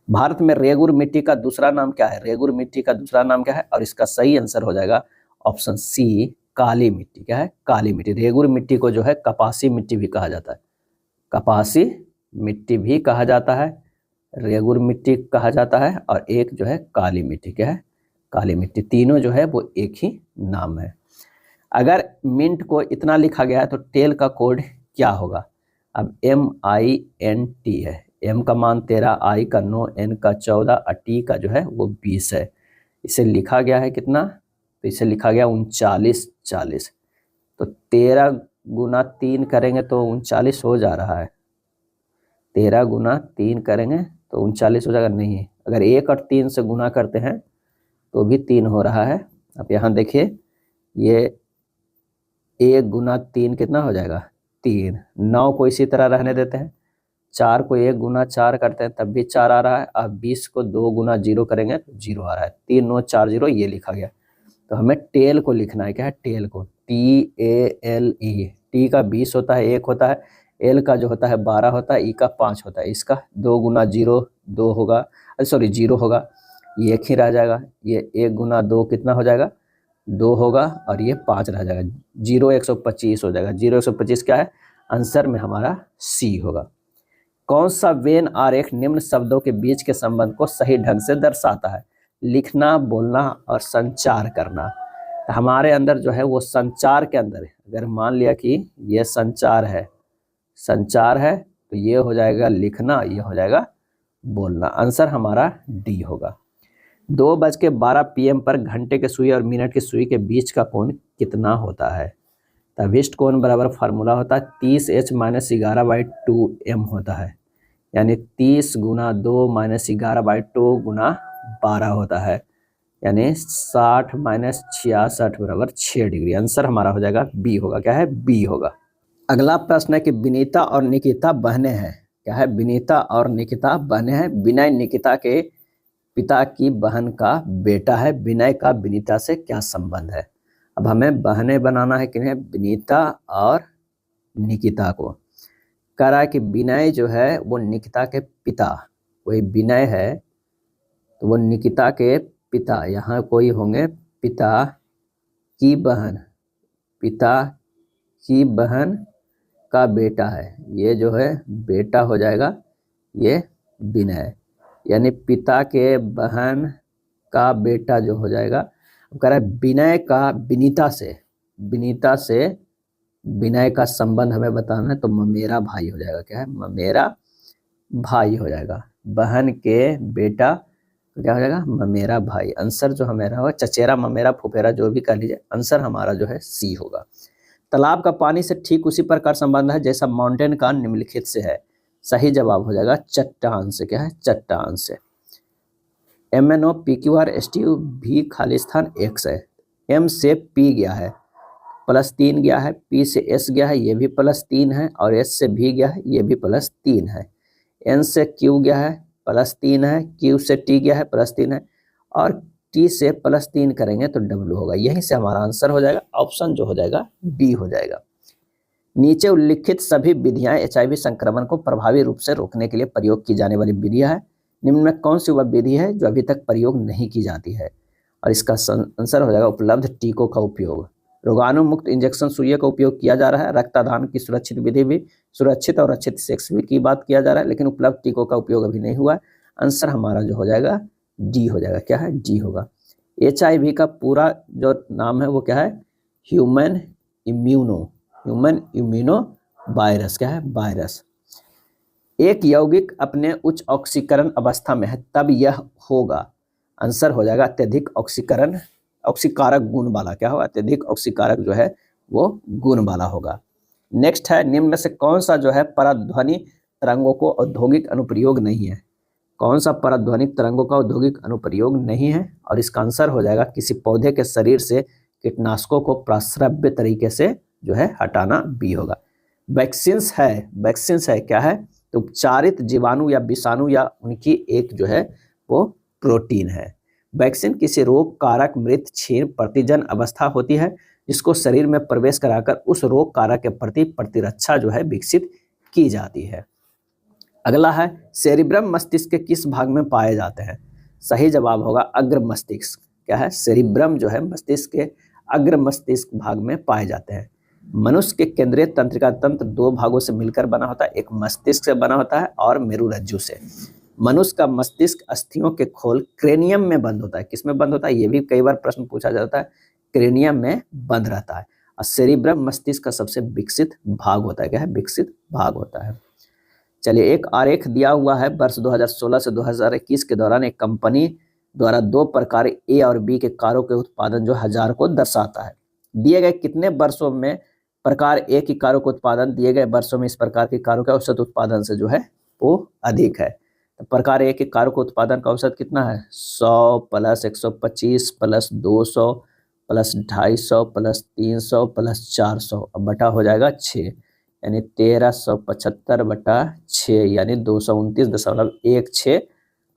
भारत में रेगुर मिट्टी का दूसरा नाम क्या है? रेगुर मिट्टी का दूसरा नाम क्या है? और इसका सही आंसर हो जाएगा ऑप्शन सी, काली मिट्टी। क्या है? काली मिट्टी। रेगुर मिट्टी को जो है कपासी मिट्टी भी कहा जाता है। कपासी मिट्टी भी कहा जाता है, रेगुर मिट्टी कहा जाता है, और एक जो है काली मिट्टी। क्या है? काली मिट्टी। तीनों जो है वो एक ही नाम है। अगर मिंट को इतना लिखा गया है तो टेल का कोड क्या होगा? अब MINT है। M का मान 13, I का 9, N का 14 और T का जो है वो 20 है। इसे लिखा गया है कितना? तो इसे लिखा गया 3940। तो 13 गुना 3 करेंगे तो 39 हो जा रहा है। 13 गुना 3 करेंगे तो 39 हो जाएगा? नहीं, अगर 1 और 3 से गुना करते हैं तो भी 3 हो रहा है। अब यहाँ देखिए, ये 1 गुना 3 कितना हो जाएगा? 3। 9 को इसी तरह रहने देते हैं। 4 को 1 गुना 4 करते हैं तब भी 4 आ रहा है। अब 20 को 2 गुना 0 करेंगे तो 0 आ रहा है। 3 9 4 0 ये लिखा गया। तो हमें टेल को लिखना है। क्या है? टेल को TALE। टी का 20 होता है, 1 होता है। एल का जो होता है 12 होता है। ई का 5 होता है। इसका 2 गुना 0 2 होगा, सॉरी 0 होगा, ये 1 ही रह जाएगा। ये 1 गुना 2 कितना हो जाएगा? 2 होगा और ये 5 रह जाएगा। 0 125 हो जाएगा। 0 125 क्या है? आंसर में हमारा सी होगा। कौन सा वेन आरेख निम्न शब्दों के बीच के संबंध को सही ढंग से दर्शाता है? लिखना, बोलना और संचार करना। तो हमारे अंदर जो है वो संचार के अंदर है। अगर मान लिया कि ये संचार है तो ये हो जाएगा लिखना, ये हो जाएगा बोलना। आंसर हमारा डी होगा। 2:12 PM पर घंटे के सुई और मिनट की सुई के बीच का कोण कितना होता है? तविष्ट कोण बराबर फार्मूला होता है 30h - 11/2m होता है, यानी 30 × 2 - 11/2 × 12 होता है, यानी 60 - 66 बराबर 6 डिग्री। आंसर हमारा हो जाएगा बी होगा। क्या है? बी होगा। अगला प्रश्न है कि विनीता और निकिता बहनें हैं। क्या है? विनीता और निकिता बहनें हैं। विनय निकिता के पिता की बहन का बेटा है। विनय का विनीता से क्या संबंध है? अब हमें बहनें बनाना है किन्हें? विनीता और निकिता को। कह रहा है कि विनय जो है वो निकिता के पिता, कोई विनय है तो वो निकिता के पिता, यहाँ कोई होंगे पिता की बहन का बेटा है। ये जो है बेटा हो जाएगा ये विनय, यानी पिता के बहन का बेटा जो हो जाएगा। अब कह रहा है विनय का विनीता से विनय का संबंध हमें बताना है, तो ममेरा भाई हो जाएगा। क्या है? ममेरा भाई हो जाएगा। बहन के बेटा तो क्या हो जाएगा? ममेरा भाई। आंसर जो हमारा होगा चचेरा, ममेरा, फुफेरा, जो भी कर लीजिए, आंसर हमारा जो है सी होगा। तालाब का पानी से ठीक उसी प्रकार संबंध है जैसा माउंटेन का निम्नलिखित से है। सही जवाब हो जाएगा चट्टान से। क्या है? चट्टान से। MNO PQR STU भी खाली स्थान X है। M से P गया है, +3 गया है, P से S गया है, ये भी +3 है, और S से V गया है, ये भी +3 है। N से Q गया है, +3 है, Q से T गया है, +3 है, और T से +3 करेंगे तो W होगा। यहीं से हमारा आंसर हो जाएगा, ऑप्शन जो हो जाएगा B हो जाएगा। नीचे उल्लिखित सभी विधियां HIV संक्रमण को प्रभावी रूप से रोकने के लिए प्रयोग की जाने वाली विधियां है। निम्न में कौन सी वह विधि है जो अभी तक प्रयोग नहीं की जाती है? और इसका आंसर हो जाएगा उपलब्ध टीकों का उपयोग। रोगाणु मुक्त इंजेक्शन सुइयों का उपयोग किया जा रहा है। रक्तदान की सुरक्षित विधि भी, सुरक्षित और अच्छित सेक्स भी की बात किया जा रहा है, लेकिन उपलब्ध टीकों का उपयोग अभी नहीं हुआ है। आंसर हमारा जो हो जाएगा डी हो जाएगा। क्या है? डी होगा। HIV का पूरा जो नाम है वो क्या है? Human immuno virus. क्या है? वायरस। एक यौगिक अपने उच्च ऑक्सीकरण अवस्था में है तब यह होगा। आंसर हो जाएगा अत्यधिक ऑक्सीकारक गुण वाला। क्या होगा? अत्यधिक ऑक्सीकारक जो है वो गुण वाला होगा। नेक्स्ट है, निम्न में से कौन सा जो है पराध्वनि तरंगों को औद्योगिक अनुप्रयोग नहीं है? कौन सा पराध्वनिक तरंगों का औद्योगिक अनुप्रयोग नहीं है? और इसका आंसर हो जाएगा किसी पौधे के शरीर से कीटनाशकों को प्रस्रव्य तरीके से जो है हटाना, बी होगा। वैक्सीन्स है। क्या है? तो उपचारित जीवाणु या विषाणु या उनकी एक जो है वो प्रोटीन है। वैक्सीन किसी रोग कारक मृत क्षीण प्रतिजन अवस्था होती है जिसको शरीर में प्रवेश कराकर उस रोग कारक के प्रति प्रतिरक्षा जो है विकसित की जाती है। अगला है, सेरिब्रम मस्तिष्क के किस भाग में पाए जाते हैं? सही जवाब होगा अग्र मस्तिष्क। क्या है? सेरिब्रम जो है मस्तिष्क के अग्र मस्तिष्क भाग में पाए जाते हैं। मनुष्य के केंद्रीय तंत्रिका तंत्र 2 भागों से मिलकर बना होता है, एक मस्तिष्क से बना होता है और मेरुरज्जु से। मनुष्य का मस्तिष्क अस्थियों के खोल क्रेनियम में बंद होता है। किसमें बंद होता है? ये भी कई बार प्रश्न पूछा जाता है। क्रेनियम में बंद रहता है। और सेरिब्रम मस्तिष्क का सबसे विकसित भाग होता है। क्या है? विकसित भाग होता है। चलिए, एक आरेख दिया हुआ है। वर्ष 2016 से 2021 के दौरान एक कंपनी द्वारा 2 प्रकार ए और बी के कारों के उत्पादन जो 1000 को दर्शाता है। दिए गए कितने वर्षों में प्रकार ए की कारों का उत्पादन दिए गए वर्षों में इस प्रकार की कारों के औसत उत्पादन से जो है वो अधिक है? तो प्रकार ए की कारों का उत्पादन का औसत कितना है? 100 + 125 + 200 + 250 + 300 + 400 अब बटा हो जाएगा 6, यानी 1375/6 यानी 229.16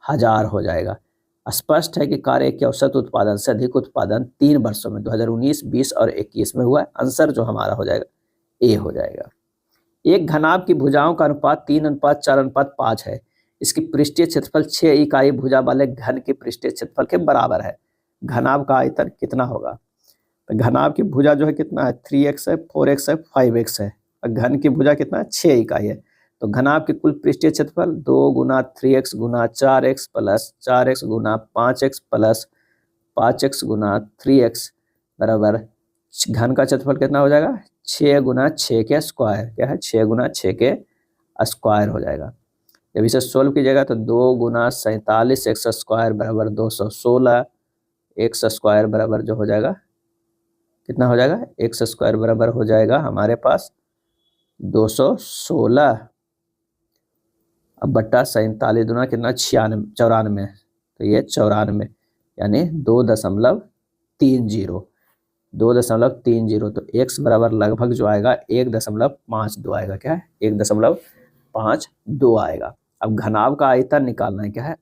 हजार हो जाएगा। स्पष्ट है कि कार एक के औसत उत्पादन से अधिक उत्पादन 3 वर्षों में 2019, 20 और 21 में हुआ है। आंसर जो हमारा हो जाएगा ए हो जाएगा। एक घनाभ की भुजाओं का अनुपात 3:4:5 है। इसकी पृष्ठीय क्षेत्रफल 6 इकाई भुजा वाले घन के पृष्ठीय क्षेत्रफल के बराबर है। घनाभ का आयतन कितना होगा? तो घनाभ की भुजा जो है कितना है? 3x है, 4x है, 5x है। और घन की भुजा कितना है? 6 इकाई है। तो घनाभ की कुल पृष्ठीय क्षेत्रफल 2 गुना 3x गुना 4x प्लस 4x गुना 5x प्लस 5x गुना 3x बराबर घन का क्षेत्रफल कितना हो जाएगा 6 गुना 6 के स्क्वायर, क्या है 6 गुना 6 के स्क्वायर हो जाएगा। जब इसे सोल्व कीजिएगा तो 2 गुना 47 एक्स स्क्वायर बराबर 216 एक्स स्क्वायर बराबर जो हो जाएगा कितना हो जाएगा एक्स स्क्वायर बराबर हो जाएगा हमारे पास 216 अब बट्टा 47 दूना कितना 94, तो ये 94 यानी 2.30 2.30 तो x बराबर लगभग जो आएगा 1.52 आएगा, क्या है 1.52 आएगा। अब घनाभ का आयतन निकालना है, क्या है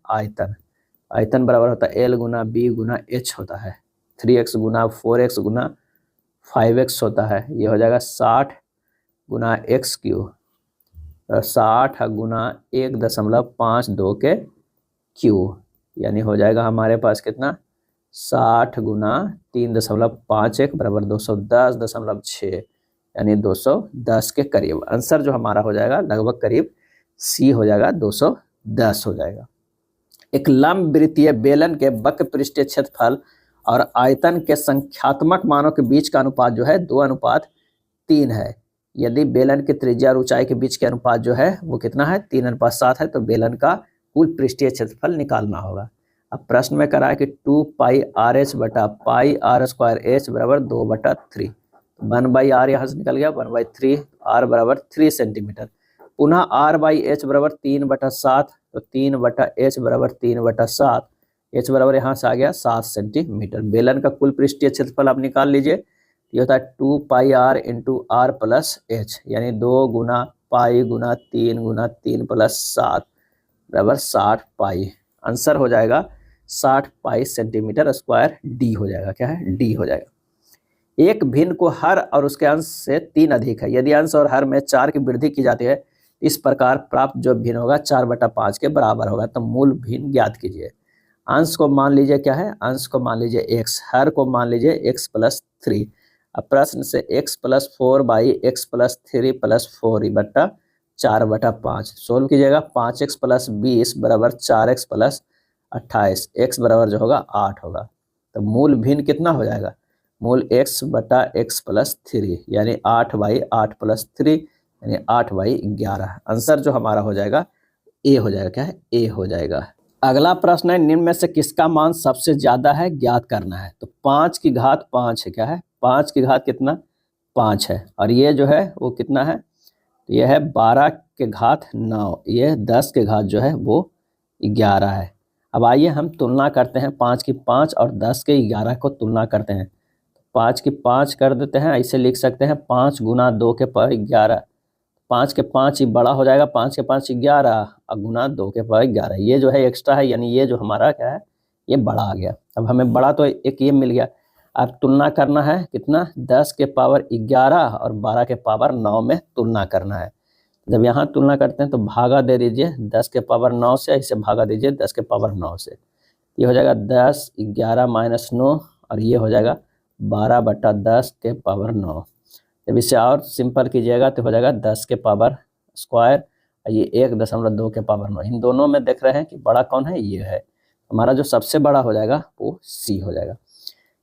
आयतन बराबर होता है L गुना B गुना H होता है, 3x गुना 4x गुना 5x होता है, ये हो जाएगा 60 गुना x क्यूब, 60 गुना 1.52 के क्यूब, यानी हो जाएगा हमारे पास कितना 60 गुना 3.51 बराबर 210.6 यानी 210 के करीब। आंसर जो हमारा हो जाएगा लगभग करीब सी हो जाएगा 210 हो जाएगा। एक लंब वृत्तीय बेलन के वक्र पृष्ठीय क्षेत्रफल और आयतन के संख्यात्मक मानों के बीच का अनुपात जो है 2:3 है। यदि बेलन की त्रिज्या और ऊंचाई के बीच के अनुपात जो है वो कितना है 3:7 है, तो बेलन का कुल पृष्ठीय क्षेत्रफल निकालना होगा। अब प्रश्न में करा है कि 2 पाई आर एच बटा पाई आर स्क्वायर एच बराबर 2/3, 1/r यहाँ से निकल गया 1/3, r बराबर 3 सेंटीमीटर, पुनः r बाई एच बराबर 3/7, तो 3/h बराबर 3/7, h बराबर यहाँ से आ गया 7 सेंटीमीटर। बेलन का कुल पृष्ठीय क्षेत्रफल आप निकाल लीजिए, ये होता है 2 pi r into R plus H, यानी 2 गुना पाई गुना 3 गुना 3 प्लस 7 बराबर 60 पाई। आंसर हो जाएगा 60 पाई सेंटीमीटर स्क्वायर, डी हो जाएगा, क्या है डी हो जाएगा। एक भिन्न को हर और उसके अंश से 3 अधिक है, यदि अंश और हर में 4 की वृद्धि की जाती है इस प्रकार प्राप्त जो भिन्न होगा 4/5 के बराबर होगा, तो मूल भिन्न ज्ञात कीजिए। अंश को मान लीजिए क्या है, अंश को मान लीजिए x, हर को मान लीजिए x प्लस 3। अब प्रश्न से x plus 4 by x plus 3 plus 4 बट्टा 4/5 सोल्व कीजिएगा। 5x प्लस 20 बराबर 4x प्लस 28, x बराबर जो होगा 8 होगा, तो मूल भिन्न कितना हो जाएगा, मूल x बटा x प्लस 3 यानी 8/8 प्लस 3 यानी 8/11। आंसर जो हमारा हो जाएगा ए हो जाएगा, क्या है ए हो जाएगा। अगला प्रश्न है निम्न में से किसका मान सबसे ज्यादा है ज्ञात करना है। तो 5 की घात 5 है, क्या है 5 की घात कितना 5 है, और ये जो है वो कितना है, तो यह है 12 के घात 9, ये 10 के घात जो है वो 11 है। अब आइए हम तुलना करते हैं, 5 की 5 और 10 के 11 को तुलना करते हैं। 5 की 5 कर देते हैं, ऐसे लिख सकते हैं 5 गुना 2 के पावर 11, 5 के 5 ही बड़ा हो जाएगा, 5 के 5 11 और गुना 2 के पावर 11, ये जो है एक्स्ट्रा है, यानी ये जो हमारा क्या है ये बड़ा आ गया। अब हमें बड़ा तो एक ये मिल गया, अब तुलना करना है कितना 10 के पावर 11 और 12 के पावर 9 में तुलना करना है। जब यहाँ तुलना करते हैं तो भागा दे दीजिए 10 के पावर 9 से, इसे भागा दीजिए 10 के पावर 9 से, ये हो जाएगा 10 11 माइनस 9 और ये हो जाएगा 12/10 के पावर 9। जब इसे और सिंपल कीजिएगा तो हो जाएगा 10 के पावर स्क्वायर, ये 1.2 के पावर 9। इन दोनों में देख रहे हैं कि बड़ा कौन है, ये है हमारा जो सबसे बड़ा हो जाएगा वो सी हो जाएगा।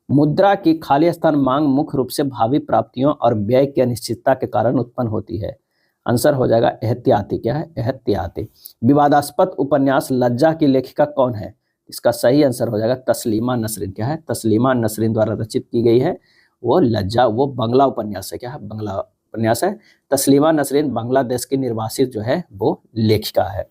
मुद्रा की खाली स्थान मांग मुख्य रूप से भावी प्राप्तियों और व्यय की अनिश्चितता के कारण उत्पन्न होती है। आंसर हो जाएगा एहतियाती, क्या है एहतियाती। विवादास्पद उपन्यास लज्जा की लेखिका कौन है, इसका सही आंसर हो जाएगा तस्लीमा नसरीन, क्या है तस्लीमा नसरीन द्वारा रचित की गई है वो लज्जा, वो बंगला उपन्यास है, क्या है बंगला उपन्यास है। तस्लीमा नसरीन बांग्लादेश की निर्वासित जो है वो लेखिका है।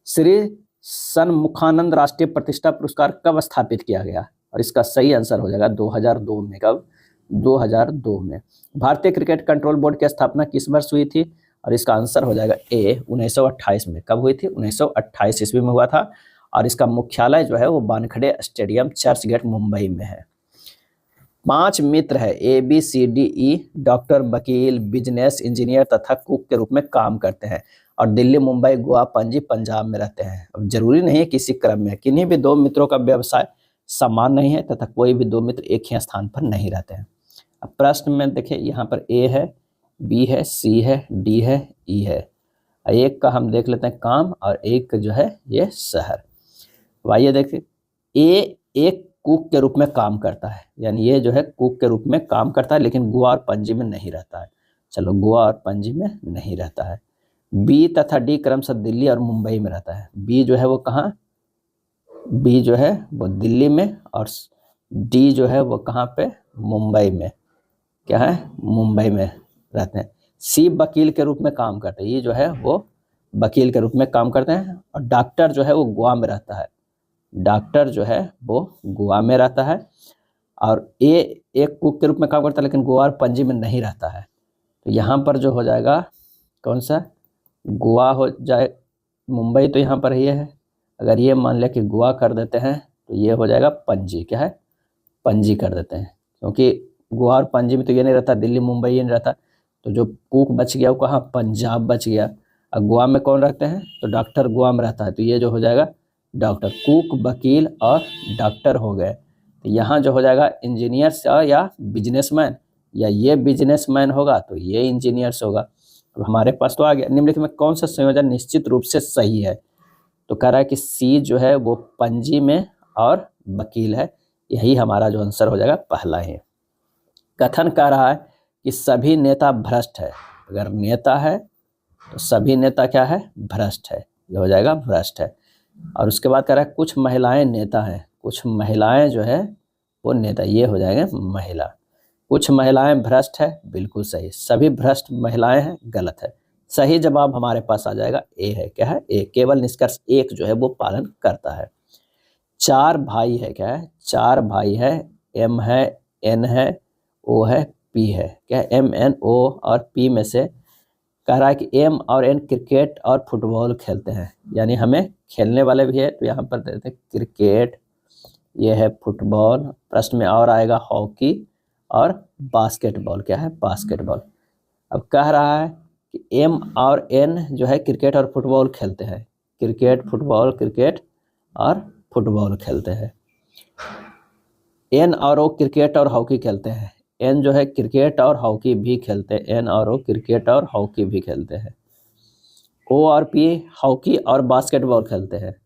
श्री सन्मुखानंद राष्ट्रीय प्रतिष्ठा पुरस्कार कब स्थापित किया गया, और इसका सही आंसर हो जाएगा 2002 में। कब 2002 में। भारतीय क्रिकेट कंट्रोल बोर्ड की स्थापना किस वर्ष हुई थी, और इसका आंसर हो जाएगा ए 1928 में। कब हुई थी 1928 ईस्वी में हुआ था, और इसका मुख्यालय जो है वो वानखेड़े स्टेडियम चर्च गेट मुंबई में है। 5 मित्र है ABCDE, डॉक्टर वकील बिजनेस इंजीनियर तथा कुक के रूप में काम करते हैं और दिल्ली मुंबई गोवा पणजी पंजाब में रहते हैं। अब जरूरी नहीं है किसी क्रम में, किन्हीं भी 2 मित्रों का व्यवसाय समान नहीं है तथा कोई भी 2 मित्र एक ही स्थान पर नहीं रहते हैं। अब प्रश्न में देखिए यहाँ पर A है, B है, C है, D है, E है, एक का हम देख लेते हैं काम, और एक जो है ये शहर। आइए देखिए, ए एक कुक के रूप में काम करता है, यानी ये जो है कुक के रूप में काम करता है, लेकिन गोवा और पणजी में नहीं रहता है। चलो, गोवा और पणजी में नहीं रहता है। बी तथा डी क्रमशः दिल्ली और मुंबई में रहता है। बी जो है वो कहाँ, बी जो है वो दिल्ली में, और डी जो है वो कहाँ पे, मुंबई में। क्या है, मुंबई में रहते हैं। सी वकील के रूप में काम करते हैं, ये जो है वो वकील के रूप में काम करते हैं। और डॉक्टर जो है वो गोवा में रहता है, डॉक्टर जो है वो गोवा में रहता है। और ए एक कुक के रूप में काम करता है, लेकिन गोवा और पणजी में नहीं रहता है। तो यहाँ पर जो हो जाएगा कौन सा, गोवा हो जाए, मुंबई तो यहाँ पर ये है। अगर ये मान लिया कि गोवा कर देते हैं तो ये हो जाएगा पणजी। क्या है, पणजी कर देते हैं, क्योंकि गोवा और पणजी में तो ये नहीं रहता, दिल्ली मुंबई ये नहीं रहता। तो जो कुक बच गया वो कहाँ, पंजाब बच गया। और गोवा में कौन रहते हैं, तो डॉक्टर गोवा में रहता है, तो ये जो हो जाएगा डॉक्टर, कुक, वकील और डॉक्टर हो गए। तो यहाँ जो हो जाएगा इंजीनियर्स या बिजनेसमैन, या ये बिजनेसमैन होगा तो ये इंजीनियर्स होगा। अब हमारे पास तो आ गया। निम्नलिखित में कौन सा संयोजन निश्चित रूप से सही है, तो कह रहा है कि सी जो है वो पणजी में और वकील है। यही हमारा जो आंसर हो जाएगा पहला है। कथन कह रहा है कि सभी नेता भ्रष्ट है। अगर नेता है तो सभी नेता क्या है, भ्रष्ट है, ये हो जाएगा भ्रष्ट है। और उसके बाद कह रहा है कुछ महिलाएं नेता हैं, कुछ महिलाएं जो है वो नेता, ये हो जाएगा महिला। कुछ महिलाएं भ्रष्ट है, बिल्कुल सही। सभी भ्रष्ट महिलाएं हैं, गलत है। सही जवाब हमारे पास आ जाएगा ए है। क्या है, ए। केवल निष्कर्ष एक जो है वो पालन करता है। चार भाई है, क्या है, चार भाई है। एम है, एन है, ओ है, पी है। क्या है, एम, एन, ओ और पी में से कह रहा है कि एम और एन क्रिकेट और फुटबॉल खेलते हैं, यानी हमें खेलने वाले भी है, तो यहाँ पर देते हैं क्रिकेट, ये है फुटबॉल। प्रश्न में और आएगा हॉकी और बास्केटबॉल। क्या है, बास्केटबॉल। अब कह रहा है कि एम और एन जो है क्रिकेट और फुटबॉल खेलते हैं, क्रिकेट फुटबॉल, क्रिकेट और फुटबॉल खेलते हैं। एन और ओ क्रिकेट और हॉकी खेलते हैं। एन जो है क्रिकेट और हॉकी भी खेलते हैं, एन और ओ क्रिकेट और हॉकी भी खेलते हैं। ओ और पी हॉकी और बास्केटबॉल खेलते हैं।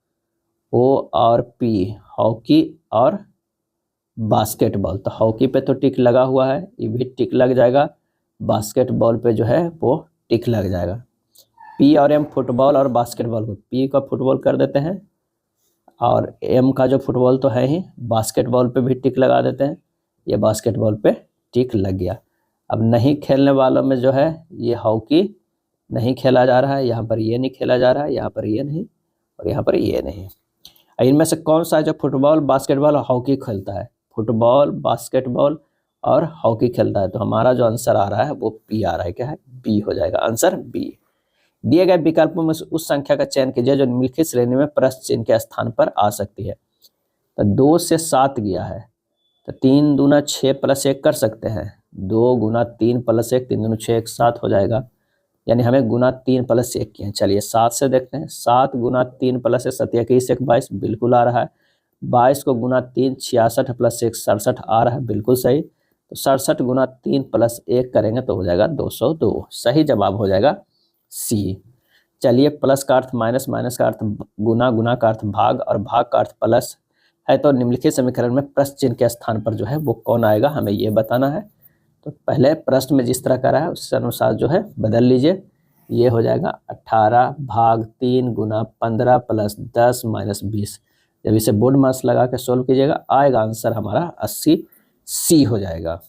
ओ और पी हॉकी और बास्केटबॉल, तो हॉकी पे तो टिक लगा हुआ है, ये भी टिक लग जाएगा। बास्केटबॉल पे जो है वो टिक लग जाएगा। पी और एम फुटबॉल और बास्केटबॉल को, पी का फुटबॉल कर देते हैं, और एम का जो फुटबॉल तो है ही, बास्केटबॉल पे भी टिक लगा देते हैं। ये बास्केटबॉल पे टिक लग गया। अब नहीं खेलने वालों में जो है ये हॉकी नहीं खेला जा रहा है, यहाँ पर ये नहीं खेला जा रहा है, यहाँ पर ये नहीं, और यहाँ पर ये नहीं। इनमें से कौन सा जो फुटबॉल, बास्केटबॉल और हॉकी खेलता है, फुटबॉल, बास्केटबॉल और हॉकी खेलता है, तो हमारा जो आंसर आ रहा है वो बी आ रहा है। क्या है, बी हो जाएगा आंसर, बी। दिए गए विकल्पों में उस संख्या का चयन कीजिए जो निम्नलिखित श्रेणी में प्रश्न चिन्ह के स्थान पर आ सकती है। तो 2 से 7 गया है, तो 3 दूना 6 प्लस 1 कर सकते हैं। 2 गुना 3 प्लस 1, 3 दूना 6, 1 7 हो जाएगा, यानी हमें गुना 3 प्लस 1 किए हैं। चलिए 7 से देखते हैं। 7 गुना 3 प्लस 1, 7 21 1 22, बिल्कुल आ रहा है। 22 को गुना 3 66 प्लस 1 67 आ रहा है, बिल्कुल सही। तो 67 गुना 3 प्लस 1 करेंगे तो हो जाएगा 202। सही जवाब हो जाएगा सी। चलिए, प्लस का अर्थ माइनस, माइनस का अर्थ गुना, गुना का अर्थ भाग और भाग का अर्थ प्लस है, तो निम्नलिखित समीकरण में प्रश्न चिन्ह के स्थान पर जो है वो कौन आएगा, हमें ये बताना है। तो पहले प्रश्न में जिस तरह का रहा है उसके अनुसार जो है बदल लीजिए। ये हो जाएगा 18 भाग 3 गुना 15 प्लस 10 माइनस 20। जब इसे बोर्ड मार्क्स लगा के सोल्व कीजिएगा, आएगा आंसर हमारा 80, सी हो जाएगा।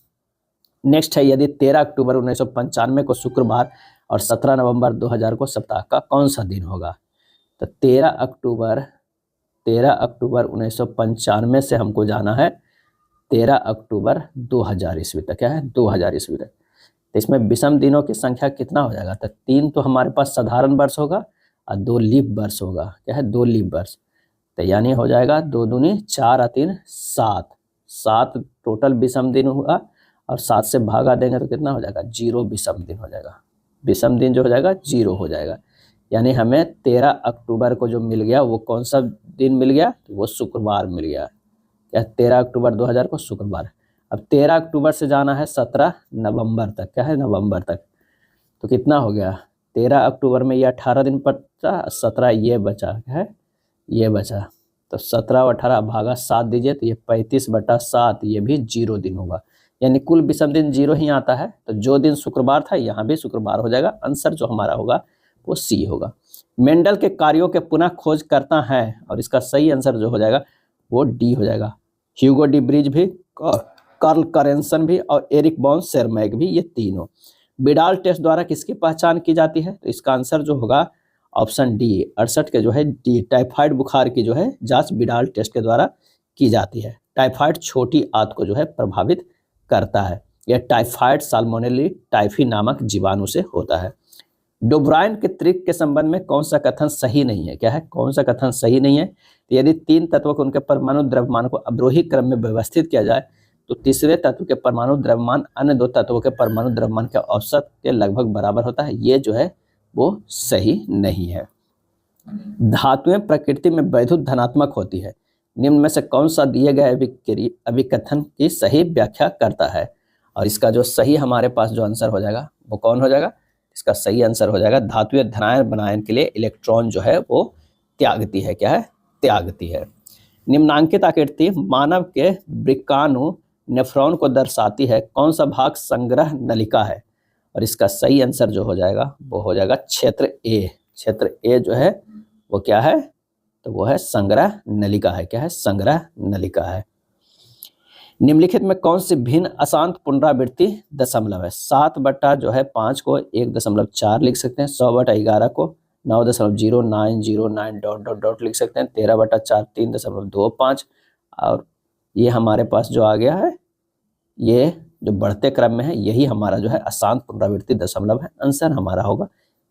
नेक्स्ट है, यदि 13 अक्टूबर 1995 को शुक्रवार और 17 नवंबर 2000 को सप्ताह का कौन सा दिन होगा। तो 13 अक्टूबर 1995 से हमको जाना है 13 अक्टूबर 2000 ईस्वी तक। क्या है, 2000 ईस्वी तक। तो इसमें विषम दिनों की संख्या कितना हो जाएगा, तो 3 तो हमारे पास साधारण वर्ष होगा और 2 लीप वर्ष होगा। क्या है, 2 लीप वर्ष। तो यानी हो जाएगा 2 दूनी 4 और 3 7, 7 टोटल विषम दिन हुआ, और 7 से भागा देंगे तो कितना हो जाएगा, 0 विषम दिन हो जाएगा। विषम दिन जो हो जाएगा 0 हो जाएगा। यानी हमें 13 अक्टूबर को जो मिल गया वो कौन सा दिन मिल गया, तो वो शुक्रवार मिल गया। क्या, 13 अक्टूबर 2000 को शुक्रवार। अब 13 अक्टूबर से जाना है 17 नवंबर तक। क्या है, नवंबर तक। तो कितना हो गया, 13 अक्टूबर में ये 18 दिन बचा, 17 ये बचा है, ये बचा, तो 17 और 18 भागा 7 दीजिए, तो ये 35/7, ये भी 0 दिन होगा, यानी कुल विषम दिन 0 ही आता है। तो जो दिन शुक्रवार था यहाँ भी शुक्रवार हो जाएगा। आंसर जो हमारा होगा वो सी होगा। मेंडल के कार्यों के पुनः खोज करता है, और इसका सही आंसर जो हो जाएगा वो डी हो जाएगा। ह्यूगो डी ब्रिज भी, कार्ल करेंसन भी और एरिक बॉन शेरमैक भी, ये तीनों। बिडाल टेस्ट द्वारा किसकी पहचान की जाती है? तो इसका आंसर जो होगा ऑप्शन डी 68 के जो है डी, टाइफाइड बुखार की जो है जांच बिडाल टेस्ट के द्वारा की जाती है। टाइफाइड छोटी आंत को जो है प्रभावित करता है। यह टाइफाइड साल्मोनेली टाइफी नामक जीवाणु से होता है। डोब्राइन के त्रिक के संबंध में कौन सा कथन सही नहीं है? क्या है? कौन सा कथन सही नहीं है? तो यदि 3 तत्वों को उनके परमाणु द्रव्यमान को अवरोही क्रम में व्यवस्थित किया जाए तो तीसरे तत्व के परमाणु द्रव्यमान अन्य 2 तत्वों के परमाणु द्रव्यमान के औसत के लगभग बराबर होता है। ये जो है वो सही नहीं है। धातुएं प्रकृति में वैद्युत धनात्मक होती है। निम्न में से कौन सा दिए गए अभिकथन की सही व्याख्या करता है? और इसका जो सही हमारे पास जो आंसर हो जाएगा वो कौन हो जाएगा? इसका सही आंसर हो जाएगा धातुएं धनायन बनायन के लिए इलेक्ट्रॉन जो है वो त्यागती है। क्या है? त्यागती है। निम्नांकित आकृति मानव के वृक्काणु नेफ्रॉन को दर्शाती है। कौन सा भाग संग्रह नलिका है? और इसका सही आंसर जो हो जाएगा वो हो जाएगा क्षेत्र ए। क्षेत्र ए जो है वो क्या है? तो वो है संग्रह नलिका है। क्या है? संग्रह नलिका है। निम्नलिखित में कौन सी भिन्न अशांत पुनरावृत्ति दशमलव है? 7/5 को 1.4 लिख सकते हैं। 100/11 को 9.0909 ... लिख सकते हैं। 13/4 3.25। और ये हमारे पास जो आ गया है ये जो बढ़ते क्रम में है यही हमारा जो है अशांत पुनरावृत्ति दशमलव है। आंसर हमारा होगा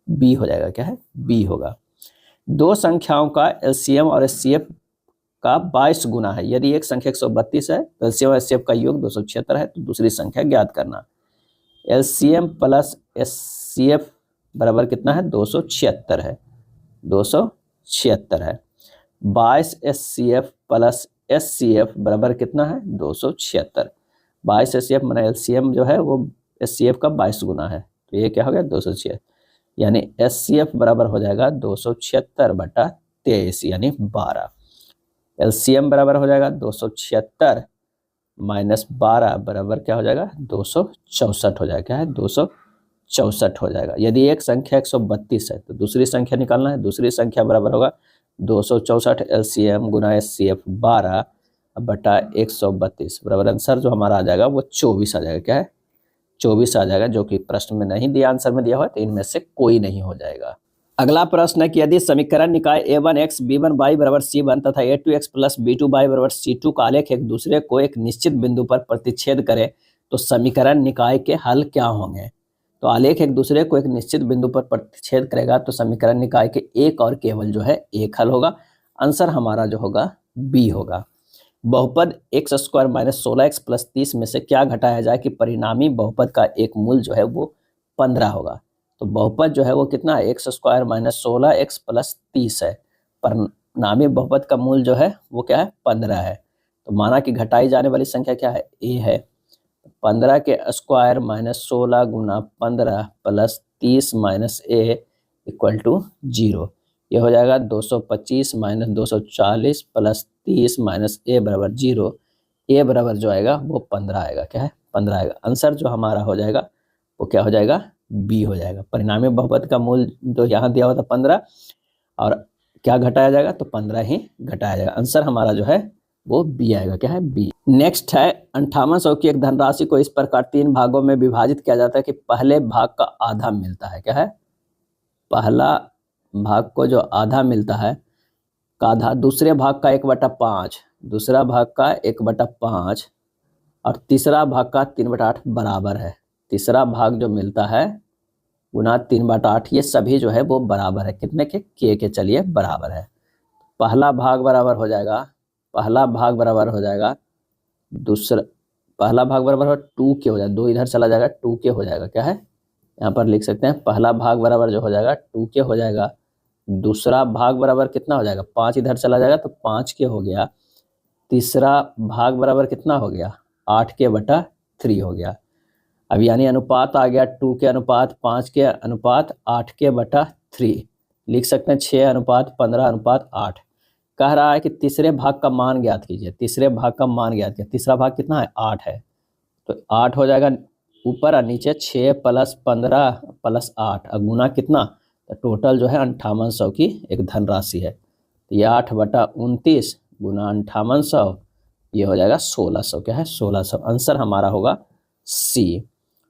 बी हो जाएगा। क्या है? बी होगा। 2 संख्याओं का एलसीएम और एचसीएफ का 22 गुना है। यदि एक संख्या 132 है तो एलसीएम और एचसीएफ का योग 276 है, तो दूसरी संख्या ज्ञात करना। एलसीएम प्लस एचसीएफ बराबर कितना है? 276 है। 276 है। 22 एचसीएफ प्लस एचसीएफ बराबर कितना है? 276। 22 एचसीएफ माना एलसीएम जो है वो एचसीएफ का 22 गुना है, तो ये क्या हो गया? 276, यानी एचसीएफ बराबर हो जाएगा 276/23 यानी 12। एलसीएम बराबर हो जाएगा 276 माइनस 12 बराबर क्या हो जाएगा? 264 हो जाएगा। क्या है? 264 हो जाएगा। यदि एक संख्या 132 है तो दूसरी संख्या निकालना है। दूसरी संख्या बराबर होगा 264 एलसीएम गुना एचसीएफ 12/132 बराबर आंसर जो हमारा आ जाएगा वो 24 आ जाएगा। क्या है? 24 आ जाएगा, जो कि प्रश्न में नहीं दिया, आंसर में दिया हुआ है, तो इनमें से कोई नहीं हो जाएगा। अगला प्रश्न है कि यदि समीकरण निकाय a1x b1y बराबर c1 तथा a2x प्लस b2y बराबर c2 का आलेख एक दूसरे को एक निश्चित बिंदु पर प्रतिच्छेद करे तो समीकरण निकाय के हल क्या होंगे? तो आलेख एक दूसरे को एक निश्चित बिंदु पर प्रतिच्छेद करेगा तो समीकरण निकाय के एक और केवल जो है एक हल होगा। आंसर हमारा जो होगा बी होगा। बहुपद x² - 16x + 30 में से क्या घटाया जाए कि परिणामी बहुपद का एक मूल जो है वो 15 होगा? तो बहुपद जो है वो कितना है? x² - 16x + 30 है। परिणामी बहुपद का मूल जो है वो क्या है? 15 है। तो माना कि घटाई जाने वाली संख्या क्या है? a है। 15 के स्क्वायर माइनस 16 गुना 15 प्लस 30 माइनस a इक्वल टू 0। ये हो जाएगा 225 माइनस 240 प्लस 30 माइनस a बराबर 0। a बराबर जो आएगा वो 15 आएगा। क्या है? 15 आएगा। आंसर जो हमारा हो जाएगा वो क्या हो जाएगा? बी हो जाएगा। परिणामी बहुपद का मूल जो यहाँ दिया हुआ था 15 और क्या घटाया जाएगा? तो 15 ही घटाया जाएगा। आंसर हमारा जो है वो बी आएगा। क्या है? बी। नेक्स्ट है 5800 की एक धनराशि को इस प्रकार 3 भागों में विभाजित किया जाता है कि पहले भाग का आधा मिलता है। क्या है? पहला भाग को जो आधा मिलता है का आधा, दूसरे भाग का 1/5, दूसरा भाग का 1/5 और तीसरा भाग का 3/8 बराबर है। तीसरा भाग जो मिलता है गुना 3/8, ये सभी जो है वो बराबर है। कितने के चलिए बराबर है। पहला भाग बराबर हो जाएगा, पहला भाग बराबर हो जाएगा दूसरा, पहला भाग बराबर हो 2 के हो जाएगा, 2 इधर चला जाएगा 2 के हो जाएगा। क्या है? यहाँ पर लिख सकते हैं पहला भाग बराबर जो हो जाएगा 2 के हो जाएगा। दूसरा भाग बराबर कितना हो जाएगा? 5 इधर चला जाएगा तो 5 के हो गया। तीसरा भाग बराबर कितना हो गया? 8 के/3 हो गया। अब यानी अनुपात आ गया 2 के अनुपात 5 के अनुपात 8 के बटा 3, लिख सकते हैं 6 अनुपात 15 अनुपात 8। कह रहा है कि तीसरे भाग का मान ज्ञात कीजिए, तीसरे भाग का मान ज्ञात कीजिए। तीसरा भाग कितना है? 8 है, तो 8 हो जाएगा ऊपर और नीचे 6 + 15 + 8 और गुना कितना, तो टोटल जो है 5800 की एक धनराशि है। तो ये 8/29 गुना 5800, ये हो जाएगा 1600। क्या है? 1600। आंसर हमारा होगा सी।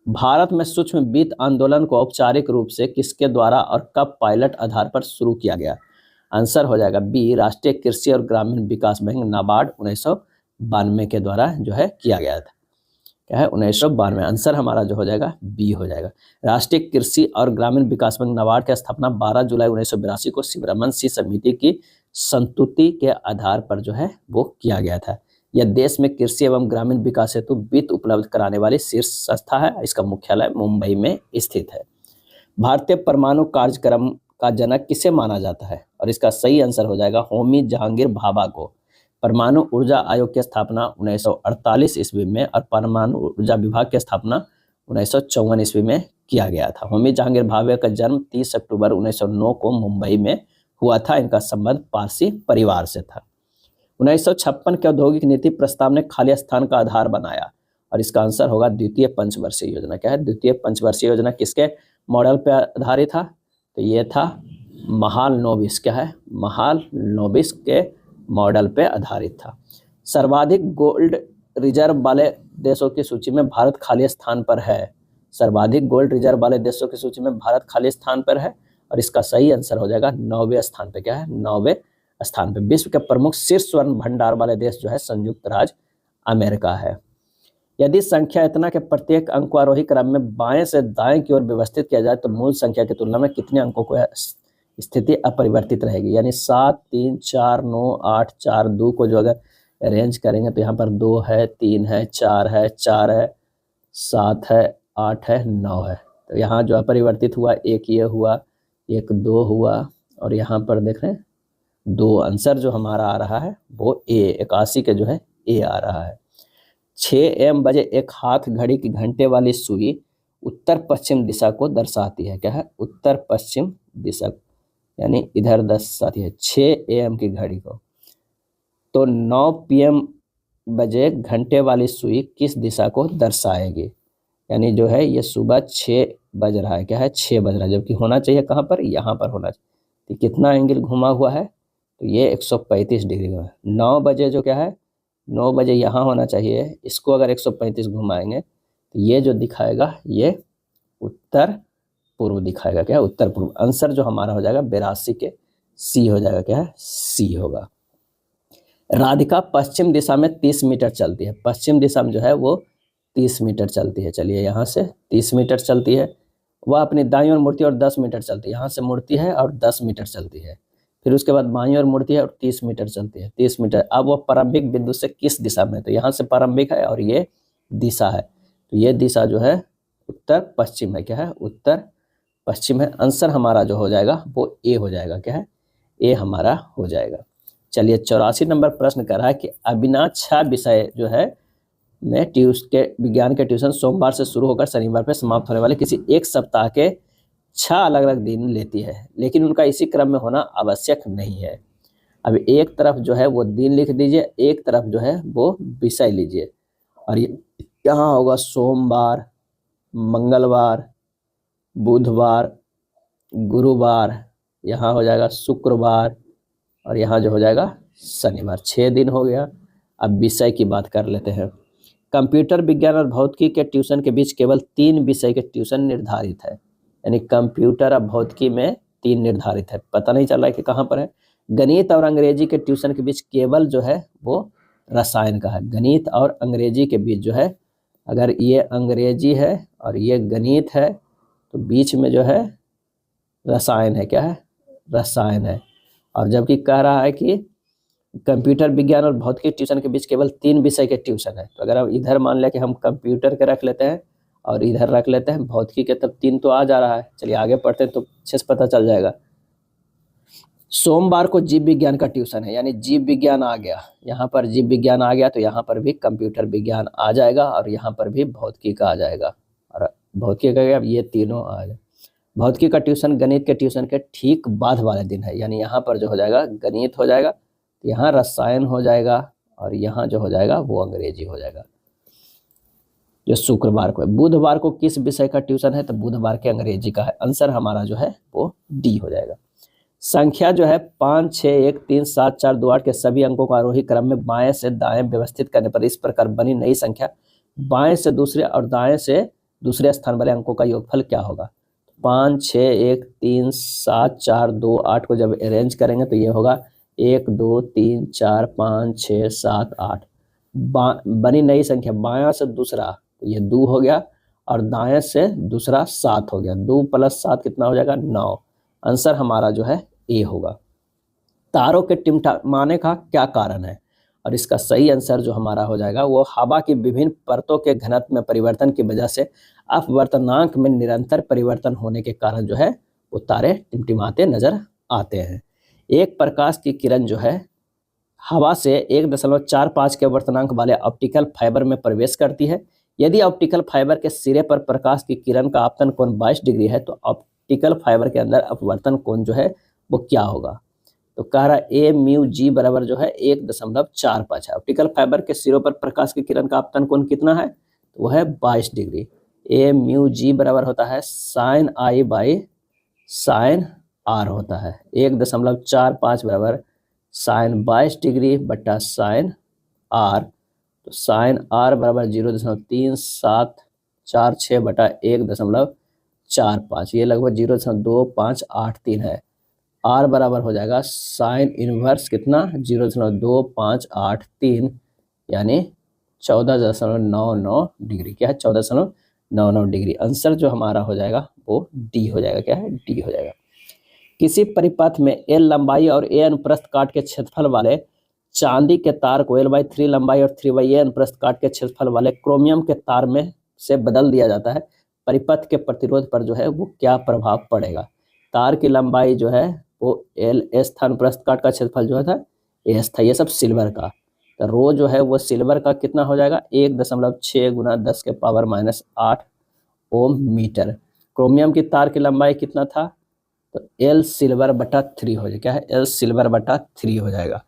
भारत में सूक्ष्म वित्त आंदोलन को औपचारिक रूप से किसके द्वारा और कब पायलट आधार पर शुरू किया गया? आंसर हो जाएगा बी, राष्ट्रीय कृषि और ग्रामीण विकास बैंक नाबार्ड 1992 के द्वारा जो है किया गया था। क्या है? 1992। आंसर हमारा जो हो जाएगा बी हो जाएगा। राष्ट्रीय कृषि और ग्रामीण विकास बैंक नाबार्ड की स्थापना 12 जुलाई 1982 को शिवरमन सी समिति की संस्तुति के आधार पर जो है वो किया गया था। यह देश में कृषि एवं ग्रामीण विकास हेतु वित्त उपलब्ध कराने वाली शीर्ष संस्था है। इसका मुख्यालय मुंबई में स्थित है। भारतीय परमाणु कार्यक्रम का जनक किसे माना जाता है? और इसका सही आंसर हो जाएगा होमी जहांगीर भाभा को। परमाणु ऊर्जा आयोग की स्थापना 1948 ईस्वी में और परमाणु ऊर्जा विभाग की स्थापना 1954 ईस्वी में किया गया था। होमी जहांगीर भाभा का जन्म 30 अक्टूबर 1909 को मुंबई में हुआ था। इनका संबंध पारसी परिवार से था। 1956 के औद्योगिक नीति प्रस्ताव ने खाली स्थान का आधार बनाया, और इसका आंसर होगा द्वितीय पंचवर्षीय योजना। क्या है? द्वितीय पंचवर्षीय योजना किसके मॉडल पर आधारित था? तो ये था महालनोबिस। क्या है? महालनोबिस के मॉडल पे आधारित था। सर्वाधिक गोल्ड रिजर्व वाले देशों की सूची में भारत खाली स्थान पर है। सर्वाधिक गोल्ड रिजर्व वाले देशों की सूची में भारत खाली स्थान पर है, और इसका सही आंसर हो जाएगा 9वें स्थान पे। क्या है? 9वें स्थान पे। विश्व के प्रमुख शीर्ष स्वर्ण भंडार वाले देश जो है संयुक्त राज्य अमेरिका है। यदि संख्या इतना के प्रत्येक अंक को आरोही क्रम में बाएं से दाएं की ओर व्यवस्थित किया जाए तो मूल संख्या की तुलना में कितने अंकों को स्थिति अपरिवर्तित रहेगी? यानी 7, 3, 4, 9, 8, 4, 2 को जो अगर अरेंज करेंगे तो यहाँ पर 2 है, 3 है, 4 है, 4 है, 7 है, 8 है, 9 है। तो यहाँ जो अपरिवर्तित हुआ, एक ये हुआ, एक 2 हुआ, और यहाँ पर देख रहे हैं 2। आंसर जो हमारा आ रहा है वो ए, 81 के जो है ए आ रहा है। 6 AM बजे एक हाथ घड़ी की घंटे वाली सुई उत्तर पश्चिम दिशा को दर्शाती है। क्या है? उत्तर पश्चिम दिशा, यानी इधर दर्शाती है 6 AM की घड़ी को। तो 9 PM बजे घंटे वाली सुई किस दिशा को दर्शाएगी? यानी जो है ये सुबह 6 बज रहा है। क्या है? 6 बज रहा है, जबकि होना चाहिए कहाँ पर? यहाँ पर होना चाहिए। तो कितना एंगल घुमा हुआ है? तो ये 135 डिग्री का है। 9 बजे जो क्या है, 9 बजे यहाँ होना चाहिए। इसको अगर 135 घुमाएंगे तो ये जो दिखाएगा ये उत्तर पूर्व दिखाएगा। क्या है? उत्तर पूर्व। आंसर जो हमारा हो जाएगा 82 के सी हो जाएगा। क्या है? सी होगा। राधिका पश्चिम दिशा में 30 मीटर चलती है। पश्चिम दिशा में जो है वो 30 मीटर चलती है। चलिए यहाँ से 30 मीटर चलती है। वह अपनी दाईं ओर मुड़ती है और 10 मीटर चलती है। यहाँ से मुड़ती है और 10 मीटर चलती है। फिर उसके बाद बाईं ओर मुड़ती है और 30 मीटर चलती है। 30 मीटर। अब वह प्रारंभिक बिंदु से किस दिशा में? तो यहाँ से प्रारंभिक है और ये दिशा है, तो ये दिशा जो है उत्तर पश्चिम है। क्या है? उत्तर पश्चिम है। आंसर हमारा जो हो जाएगा वो ए हो जाएगा। क्या है? ए हमारा हो जाएगा। चलिए 84 नंबर प्रश्न कर रहा है कि अविनाक्षा विषय जो है में विज्ञान के ट्यूशन सोमवार से शुरू होकर शनिवार पर समाप्त होने वाले किसी एक सप्ताह के 6 अलग अलग दिन लेती है, लेकिन उनका इसी क्रम में होना आवश्यक नहीं है। अब एक तरफ जो है वो दिन लिख दीजिए, एक तरफ जो है वो विषय लीजिए, और यहाँ होगा सोमवार, मंगलवार, बुधवार, गुरुवार, यहाँ हो जाएगा शुक्रवार, और यहाँ जो हो जाएगा शनिवार। 6 दिन हो गया। अब विषय की बात कर लेते हैं। कंप्यूटर विज्ञान और भौतिकी के ट्यूशन के बीच केवल 3 विषय के ट्यूशन निर्धारित है। यानी कंप्यूटर और भौतिकी में 3 निर्धारित है, पता नहीं चल रहा है कि कहाँ पर है। गणित और अंग्रेजी के ट्यूशन के बीच केवल जो है वो रसायन का है। गणित और अंग्रेजी के बीच जो है, अगर ये अंग्रेजी है और ये गणित है तो बीच में जो है रसायन है। क्या है? रसायन है। और जबकि कह रहा है कि कंप्यूटर विज्ञान और भौतिकी ट्यूशन के बीच केवल 3 विषय के ट्यूशन है, तो अगर हम इधर मान लें कि हम कंप्यूटर के रख लेते हैं और इधर रख लेते हैं भौतिकी के, तब 3 तो आ जा रहा है। चलिए आगे पढ़ते हैं तो अच्छे से पता चल जाएगा। सोमवार को जीव विज्ञान का ट्यूशन है, यानी जीव विज्ञान आ गया। यहाँ पर जीव विज्ञान आ गया तो यहाँ पर भी कंप्यूटर विज्ञान आ जाएगा और यहाँ पर भी भौतिकी का आ जाएगा। भौतिकी का अब ये तीनों आ जाए। भौतिकी का ट्यूशन गणित के ट्यूशन के ठीक बाद वाले दिन है, यानी यहाँ पर जो हो जाएगा गणित हो जाएगा, यहाँ रसायन हो जाएगा, और यहाँ जो हो जाएगा वो अंग्रेजी हो जाएगा, जो शुक्रवार को है। बुधवार को किस विषय का ट्यूशन है, तो बुधवार के अंग्रेजी का है। आंसर हमारा जो है वो डी हो जाएगा। संख्या जो है 5 6 1 3 7 4 2 8 के सभी अंकों को आरोही क्रम में बाएं से दाएं व्यवस्थित करने पर इस प्रकार बनी नई संख्या बाएं से दूसरे और दाएं से दूसरे स्थान वाले अंकों का योगफल क्या होगा। 5 6 1 3 7 4 2 8 को जब अरेंज करेंगे तो ये होगा 1 2 3 4 5 6 7 8। बनी नई संख्या बायां से दूसरा, ये 2 हो गया, और दाएं से दूसरा 7 हो गया। 2 + 7 कितना हो जाएगा, 9। आंसर हमारा जो है ए होगा। तारों के टिमटिमाने का क्या कारण है, और इसका सही आंसर जो हमारा हो जाएगा वो हवा की विभिन्न परतों के घनत्व में परिवर्तन की वजह से अपवर्तनांक में निरंतर परिवर्तन होने के कारण जो है वो तारे टिमटिमाते नजर आते हैं। एक प्रकाश की किरण जो है हवा से 1.45 के वर्तनांक वाले ऑप्टिकल फाइबर में प्रवेश करती है। यदि ऑप्टिकल फाइबर के सिरे पर प्रकाश की किरण का आपतन कोण 22 डिग्री है तो ऑप्टिकल फाइबर के अंदर अपवर्तन कोण जो है वो क्या होगा। तो कह रहा ए म्यू जी बराबर जो है 1.45 है। ऑप्टिकल फाइबर के सिरों पर प्रकाश की किरण का आपतन कोण कितना है, तो वो है 22 डिग्री। ए म्यू जी बराबर होता है sine I by sine R होता है। 1.45 बराबर साइन 22 डिग्री बटा साइन आर, तो साइन आर बराबर 0.3746 बटा 1.45, ये लगभग 0.2583 है। आर बराबर हो जाएगा साइन इनवर्स कितना 0.2583, यानी 14.99 डिग्री। क्या है, 14.99 डिग्री। आंसर जो हमारा हो जाएगा वो डी हो जाएगा। क्या है, डी हो जाएगा। किसी परिपथ में एल लंबाई और ए अनुप्रस्थ काट के क्षेत्रफल वाले चांदी के तार को L/3 लंबाई और 3/a अनुप्रस्थ काट के क्षेत्रफल वाले क्रोमियम के तार में से बदल दिया जाता है। परिपथ के प्रतिरोध पर जो है वो क्या प्रभाव पड़ेगा। तार की लंबाई जो है वो LS था, अनुप्रस्थ काट का क्षेत्रफल जो था AS था। ये सब सिल्वर का, तो रो जो है वो सिल्वर का कितना हो जाएगा 1.6 × 10⁻⁸ ओम मीटर। क्रोमियम की तार की लंबाई कितना था, तो L सिल्वर बटा 3 हो जाएगा। क्या है, L सिल्वर बटा 3 हो जाएगा।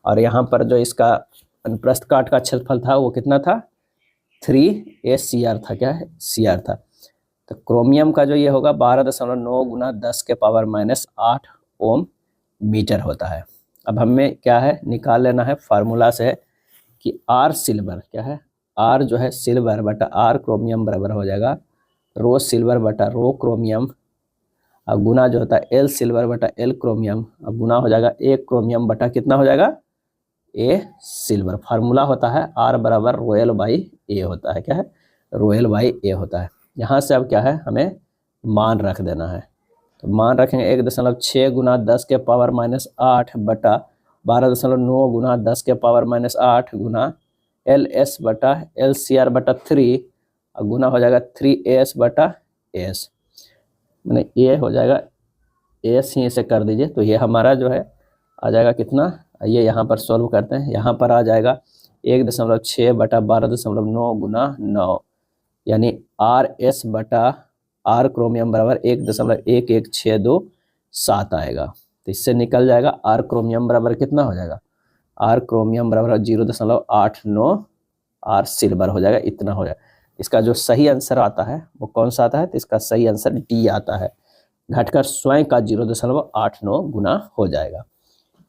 और यहाँ पर जो इसका अनुप्रस्थ काट का क्षेत्रफल था वो कितना था 3a था। क्या है, CR था। तो क्रोमियम का जो ये होगा 12.9 × 10⁻⁸ ओम मीटर होता है। अब हमें क्या है निकाल लेना है, फार्मूला से कि R सिल्वर क्या है, R जो है सिल्वर बटा R क्रोमियम बराबर हो जाएगा रो सिल्वर बटा रो क्रोमियम, और गुना जो होता है L सिल्वर बटा L क्रोमियम, और गुना हो जाएगा A क्रोमियम बटा कितना हो जाएगा A सिल्वर। फार्मूला होता है R बराबर ρl बाई A होता है। क्या है, ρl बाई A होता है। यहाँ से अब क्या है हमें मान रख देना है, तो मान रखेंगे 1.6 × 10⁻⁸ बटा 12.9 × 10⁻⁸ गुना LS बटा LCR बटा 3, और गुना हो जाएगा 3AS बटा AS, मैंने ये हो जाएगा AS ही इसे कर दीजिए। तो ये हमारा जो है आ जाएगा कितना, ये यहाँ पर सॉल्व करते हैं। यहाँ पर आ जाएगा 1.6 बटा 12.9 × 9, यानी RS बटा R क्रोमियम बराबर 1.11627 आएगा। तो इससे निकल जाएगा R क्रोमियम बराबर कितना हो जाएगा, R क्रोमियम बराबर 0.89 R सिल्वर हो जाएगा, इतना हो जाएगा। इसका जो सही आंसर आता है वो कौन सा आता है, तो इसका सही आंसर डी आता है, घटकर स्वयं का 0.89 गुना हो जाएगा।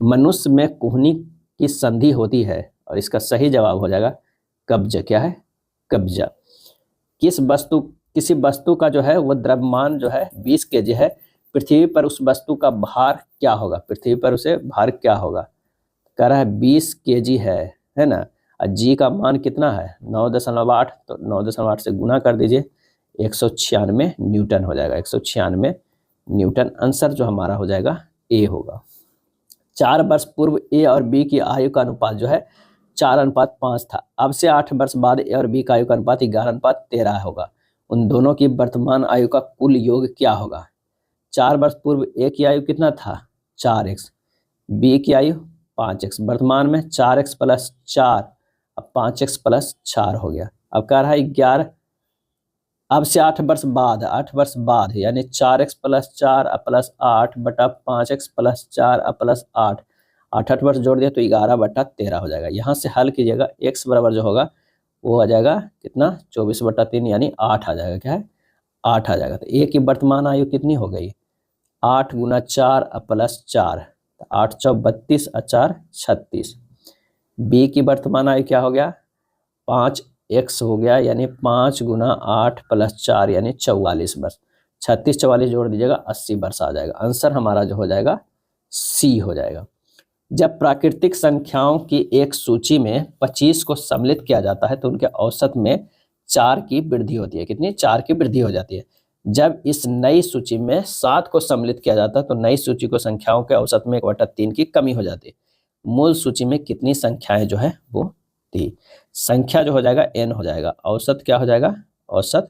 मनुष्य में कुहनी की संधि होती है, और इसका सही जवाब हो जाएगा कब्ज। क्या है, कब्जा। किसी वस्तु का जो है वो द्रव्यमान जो है 20 kg है, पृथ्वी पर उस वस्तु का भार क्या होगा, पृथ्वी पर उसे भार क्या होगा। कह रहा है 20 kg है ना, और जी का मान कितना है 9.8, तो 9.8 से गुना कर दीजिए 196 न्यूटन हो जाएगा, 196 न्यूटन। आंसर जो हमारा हो जाएगा ए होगा। 4 वर्ष पूर्व ए और बी की आयु का अनुपात जो है 4:5 था। अब से 8 वर्ष बाद ए और बी का आयु का अनुपात 11:13 होगा। उन दोनों की वर्तमान आयु का कुल योग क्या होगा। 4 वर्ष पूर्व ए की आयु कितना था 4x, बी की आयु 5x, वर्तमान में 4x + 4, अब 5x + 4 हो गया। अब कह रहा है 11 अब से 8 वर्ष बाद यानी 4x + 4 + 8 बटा 5x + 4 + 8, 8 वर्ष जोड़ दिया तो 11/13 हो जाएगा। यहाँ से हल कीजिएगा, x बराबर जो होगा वो आ जाएगा कितना, 24/3 यानी 8 आ जाएगा। क्या है, 8 आ जाएगा। तो ए की वर्तमान आयु कितनी हो गई, 8 × 4 + 4, 8 × 4 32 और 4 36। बी की वर्तमान आयु क्या हो गया, 5x हो गया, यानी 5 × 8 + 4 यानी 44 वर्ष। 36 44 जोड़ दीजिएगा, 80 वर्ष आ जाएगा। आंसर हमारा जो हो जाएगा सी हो जाएगा। जब प्राकृतिक संख्याओं की एक सूची में 25 को सम्मिलित किया जाता है तो उनके औसत में 4 की वृद्धि होती है। कितनी, 4 की वृद्धि हो जाती है। जब इस नई सूची में 7 को सम्मिलित किया जाता है तो नई सूची को संख्याओं के औसत में 1/3 की कमी हो जाती है। मूल सूची में कितनी संख्याएं जो है वो थी। संख्या जो हो जाएगा n हो जाएगा, औसत क्या हो जाएगा, औसत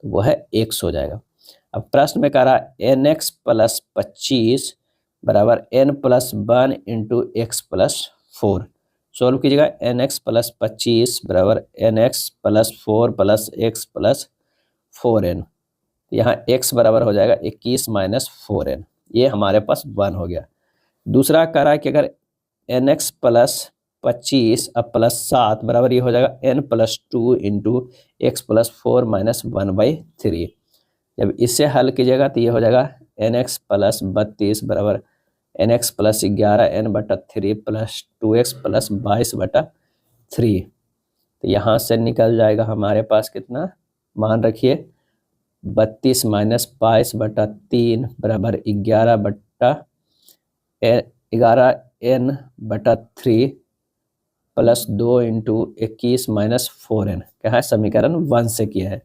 वो है x हो जाएगा। अब प्रश्न में कह रहा है nx + 25 बराबर n + 1 × x + 4। सोल्व कीजिएगा, nx + 25 बराबर nx + 4 + x + 4n। यहाँ x बराबर हो जाएगा 21 - 4n, ये हमारे पास 1 हो गया। दूसरा कह रहा है कि अगर nx + 25 अब +7 बराबर ये हो जाएगा n + 2 × x + 4 - 1/3। जब इसे हल कीजिएगा तो ये हो जाएगा nx + 32 बराबर nx + 11 n/3 + 2x + 22/3। तो यहाँ से निकल जाएगा हमारे पास कितना, मान रखिए 32 - 22/3 बराबर 11n/3 + 2 × 21 - 4n। क्या है, समीकरण 1 से किया है।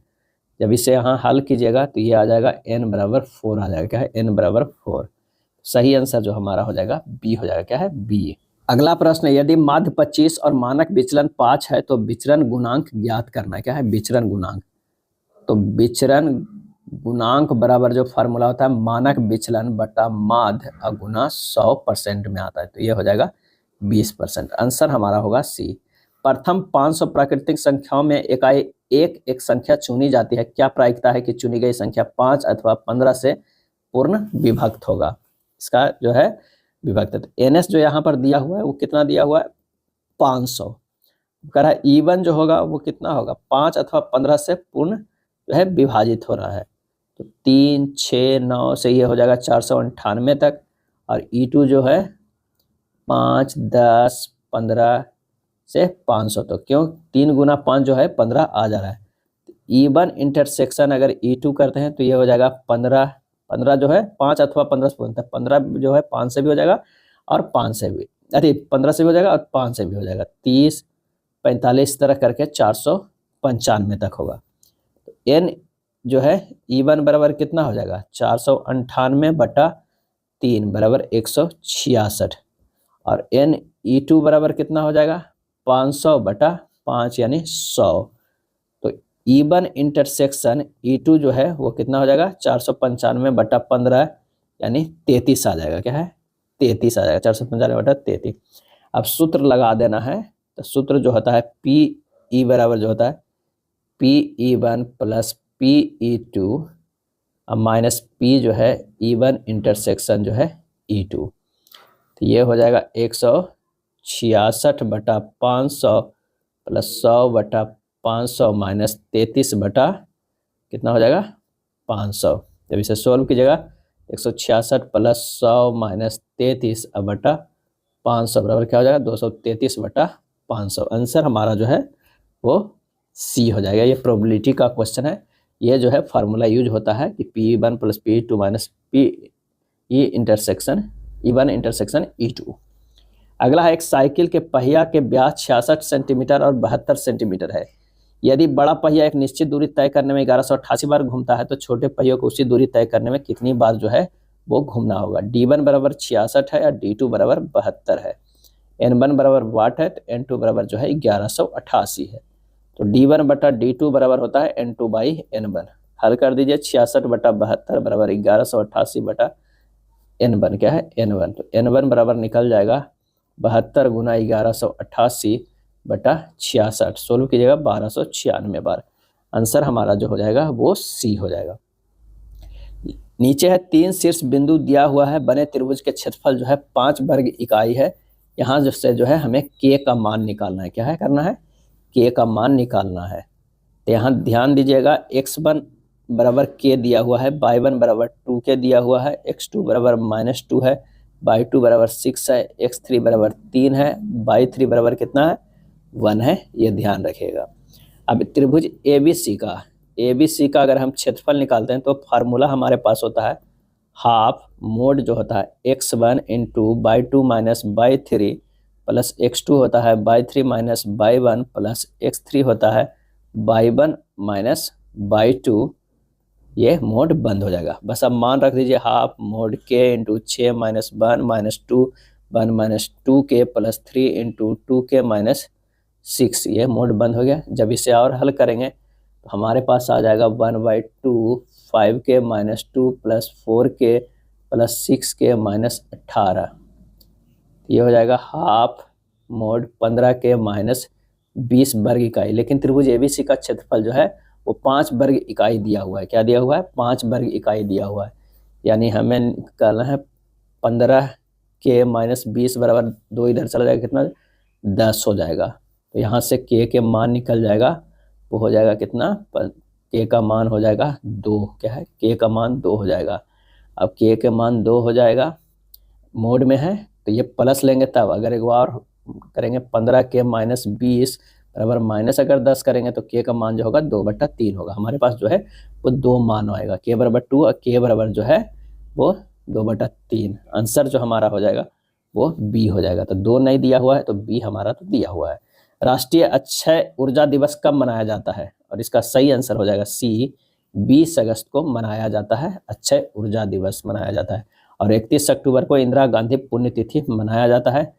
जब इसे यहाँ हल कीजिएगा तो ये आ जाएगा n बराबर 4 आ जाएगा। क्या है, n बराबर 4। सही आंसर जो हमारा हो जाएगा बी हो जाएगा। क्या है, बी। अगला प्रश्न, यदि माध्य 25 और मानक विचलन 5 है तो विचरण गुणांक ज्ञात करना है। क्या है, विचरण गुणांक। तो विचरण गुणांक बराबर जो फार्मूला होता है मानक विचलन बटा माध्य गुना 100% में आता है, तो ये हो जाएगा 20%। आंसर हमारा होगा सी। प्रथम 500 प्राकृतिक संख्याओं में एक संख्या चुनी जाती है, क्या प्रायिकता है कि चुनी गई संख्या 5 अथवा 15 से पूर्ण विभक्त होगा। इसका जो है विभक्त, तो एनएस जो यहाँ पर दिया हुआ है वो कितना दिया हुआ है, 500। कह रहा है E1 जो होगा वो कितना होगा, 5 अथवा 15 से पूर्ण जो है विभाजित हो रहा है। तो 3, 6, 9 से ये हो जाएगा 498 तक। और E2 जो है 5, 10, 15 से 500 तक। क्यों, 3 × 5 जो है 15 आ जा रहा है। E1 इंटरसेक्शन अगर E2 करते हैं तो ये हो जाएगा 15 जो है 5 अथवा 15 से पूर्णतः 15 जो है 5 से भी हो जाएगा और 5 से भी, अरे 15 से भी हो जाएगा और 5 से भी हो जाएगा। 30, 45 तरह करके 495 तक होगा। तो n जो है E1 बराबर कितना हो जाएगा, 498/3 बराबर 166। और n E2 बराबर कितना हो जाएगा, 500/5 यानी 100। तो E1 इंटरसेक्शन E2 जो है वो कितना हो जाएगा, 495/15 यानी 33 आ जाएगा। क्या है, 33 आ जाएगा, 495/33। अब सूत्र लगा देना है। तो सूत्र जो होता है PE बराबर जो होता है PE1 + PE2 माइनस P जो है E1 इंटरसेक्शन जो है E2। तो ये हो जाएगा 166/500 + 100/500 माइनस 33 बटा कितना हो जाएगा 500। जब इसे सोल्व कीजिएगा 166 + 100 माइनस 33/500 बराबर क्या हो जाएगा 233/500। आंसर हमारा जो है वो सी हो जाएगा। ये प्रोबेबिलिटी का क्वेश्चन है। ये जो है फार्मूला यूज होता है कि P1 + P2 minus PE intersection E1 intersection E2। अगला है एक साइकिल के पहिया के व्यास 66 सेंटीमीटर और 72 सेंटीमीटर है। यदि बड़ा पहिया एक निश्चित दूरी तय करने में 1188 बार घूमता है तो छोटे पहियों को उसी दूरी तय करने में कितनी बार जो है वो घूमना होगा। D1 बराबर 66 है और D2 बराबर 72 है। N1 बराबर वाट है, N2 बराबर जो है 1188 है। तो D1/D2 बराबर होता है N2/N1। हल कर दीजिए 66/72 बराबर 1188/N1 क्या है N1। तो N1 बराबर निकल जाएगा 72 × 1188/66। सोल्व कीजिएगा 1296 बार। आंसर हमारा जो हो जाएगा वो सी हो जाएगा। नीचे है 3 शीर्ष बिंदु दिया हुआ है, बने त्रिभुज के क्षेत्रफल जो है 5 वर्ग इकाई है। यहाँ से जो है हमें के का मान निकालना है। क्या है करना है? के का मान निकालना है। तो यहाँ ध्यान दीजिएगा, x1 बराबर के दिया हुआ है, y1 बराबर 2 के दिया हुआ है, x2 बराबर -2 है, y2 बराबर 6 है, x3 बराबर 3 है, y3 बराबर कितना है? 1 है। ये ध्यान रखिएगा। अब त्रिभुज ABC का अगर हम क्षेत्रफल निकालते हैं तो फार्मूला हमारे पास होता है हाफ मोड जो होता है x1 into y2 minus y3 plus x2 होता है y3 minus y1 plus x3 होता है y1 माइनस y2। ये मोड बंद हो जाएगा। बस अब मान रख दीजिए half mode k into 6 minus 1 minus 2 1 minus 2k plus 3 into 2k minus 6। ये मोड बंद हो गया। जब इसे और हल करेंगे तो हमारे पास आ जाएगा 1/2 5k minus 2 plus 4k plus 6k minus 18। ये हो जाएगा हाफ मोड 15k माइनस 20 वर्ग इकाई। लेकिन त्रिभुज ABC का क्षेत्रफल जो है वो 5 वर्ग इकाई दिया हुआ है। क्या दिया हुआ है? 5 वर्ग इकाई दिया हुआ है। यानी हमें निकालना है 15k माइनस 20 बराबर 2 इधर चला जाएगा, कितना? 10 हो जाएगा। तो यहाँ से के मान निकल जाएगा, वो हो जाएगा कितना? के का मान हो जाएगा 2। क्या है? के का मान 2 हो जाएगा। अब के मान 2 हो जाएगा, मोड में है तो ये प्लस लेंगे तब। अगर एक बार करेंगे 15k माइनस 20 बराबर माइनस अगर 10 करेंगे तो के का मान जो होगा 2/3 होगा। हमारे पास जो है वो 2 मान आएगा, के बराबर 2 और के बराबर जो है वो 2/3। आंसर जो हमारा हो जाएगा वो बी हो जाएगा। तो 2 नहीं दिया हुआ है तो बी हमारा तो दिया हुआ है। राष्ट्रीय अक्षय ऊर्जा दिवस कब मनाया जाता है? और इसका सही आंसर हो जाएगा सी, 20 अगस्त को मनाया जाता है। अक्षय ऊर्जा दिवस मनाया जाता है। और 31 अक्टूबर को इंदिरा गांधी पुण्यतिथि मनाया जाता है।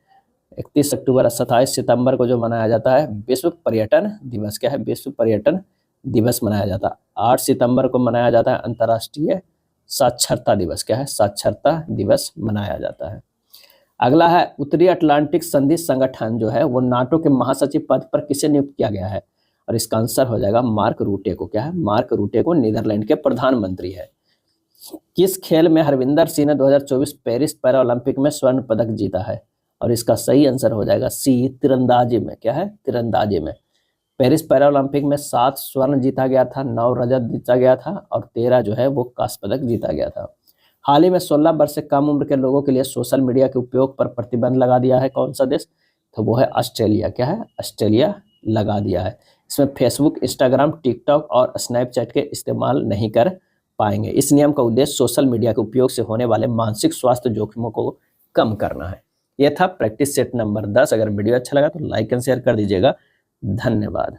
31 अक्टूबर 27 सितंबर को जो मनाया जाता है विश्व पर्यटन दिवस। क्या है? विश्व पर्यटन दिवस मनाया जाता है। 8 सितंबर को मनाया जाता है अंतर्राष्ट्रीय साक्षरता दिवस। क्या है? साक्षरता दिवस मनाया जाता है। अगला है उत्तरी अटलांटिक संधि संगठन जो है वो नाटो के महासचिव पद पर किसे नियुक्त किया गया है? और इसका आंसर हो जाएगा मार्क रूटे को। क्या है? मार्क रूटे को नीदरलैंड के प्रधानमंत्री है। किस खेल में हरविंदर सिंह ने 2024 पेरिस पैरा ओलंपिक में स्वर्ण पदक जीता है? और इसका सही आंसर हो जाएगा सी, तीरंदाजी में। क्या है? तीरंदाजी में। पेरिस पैरा ओलंपिक में 7 स्वर्ण जीता गया था, 9 रजत जीता गया था और 13 जो है वो कांस्य पदक जीता गया था। हाल ही में 16 वर्ष से कम उम्र के लोगों के लिए सोशल मीडिया के उपयोग पर प्रतिबंध लगा दिया है। कौन सा देश? तो वो है ऑस्ट्रेलिया। क्या है? ऑस्ट्रेलिया लगा दिया है। इसमें फेसबुक, इंस्टाग्राम, टिकटॉक और स्नैपचैट के इस्तेमाल नहीं कर पाएंगे। इस नियम का उद्देश्य सोशल मीडिया के उपयोग से होने वाले मानसिक स्वास्थ्य जोखिमों को कम करना है। यह था प्रैक्टिस सेट नंबर 10। अगर वीडियो अच्छा लगा तो लाइक एंड शेयर कर दीजिएगा। धन्यवाद।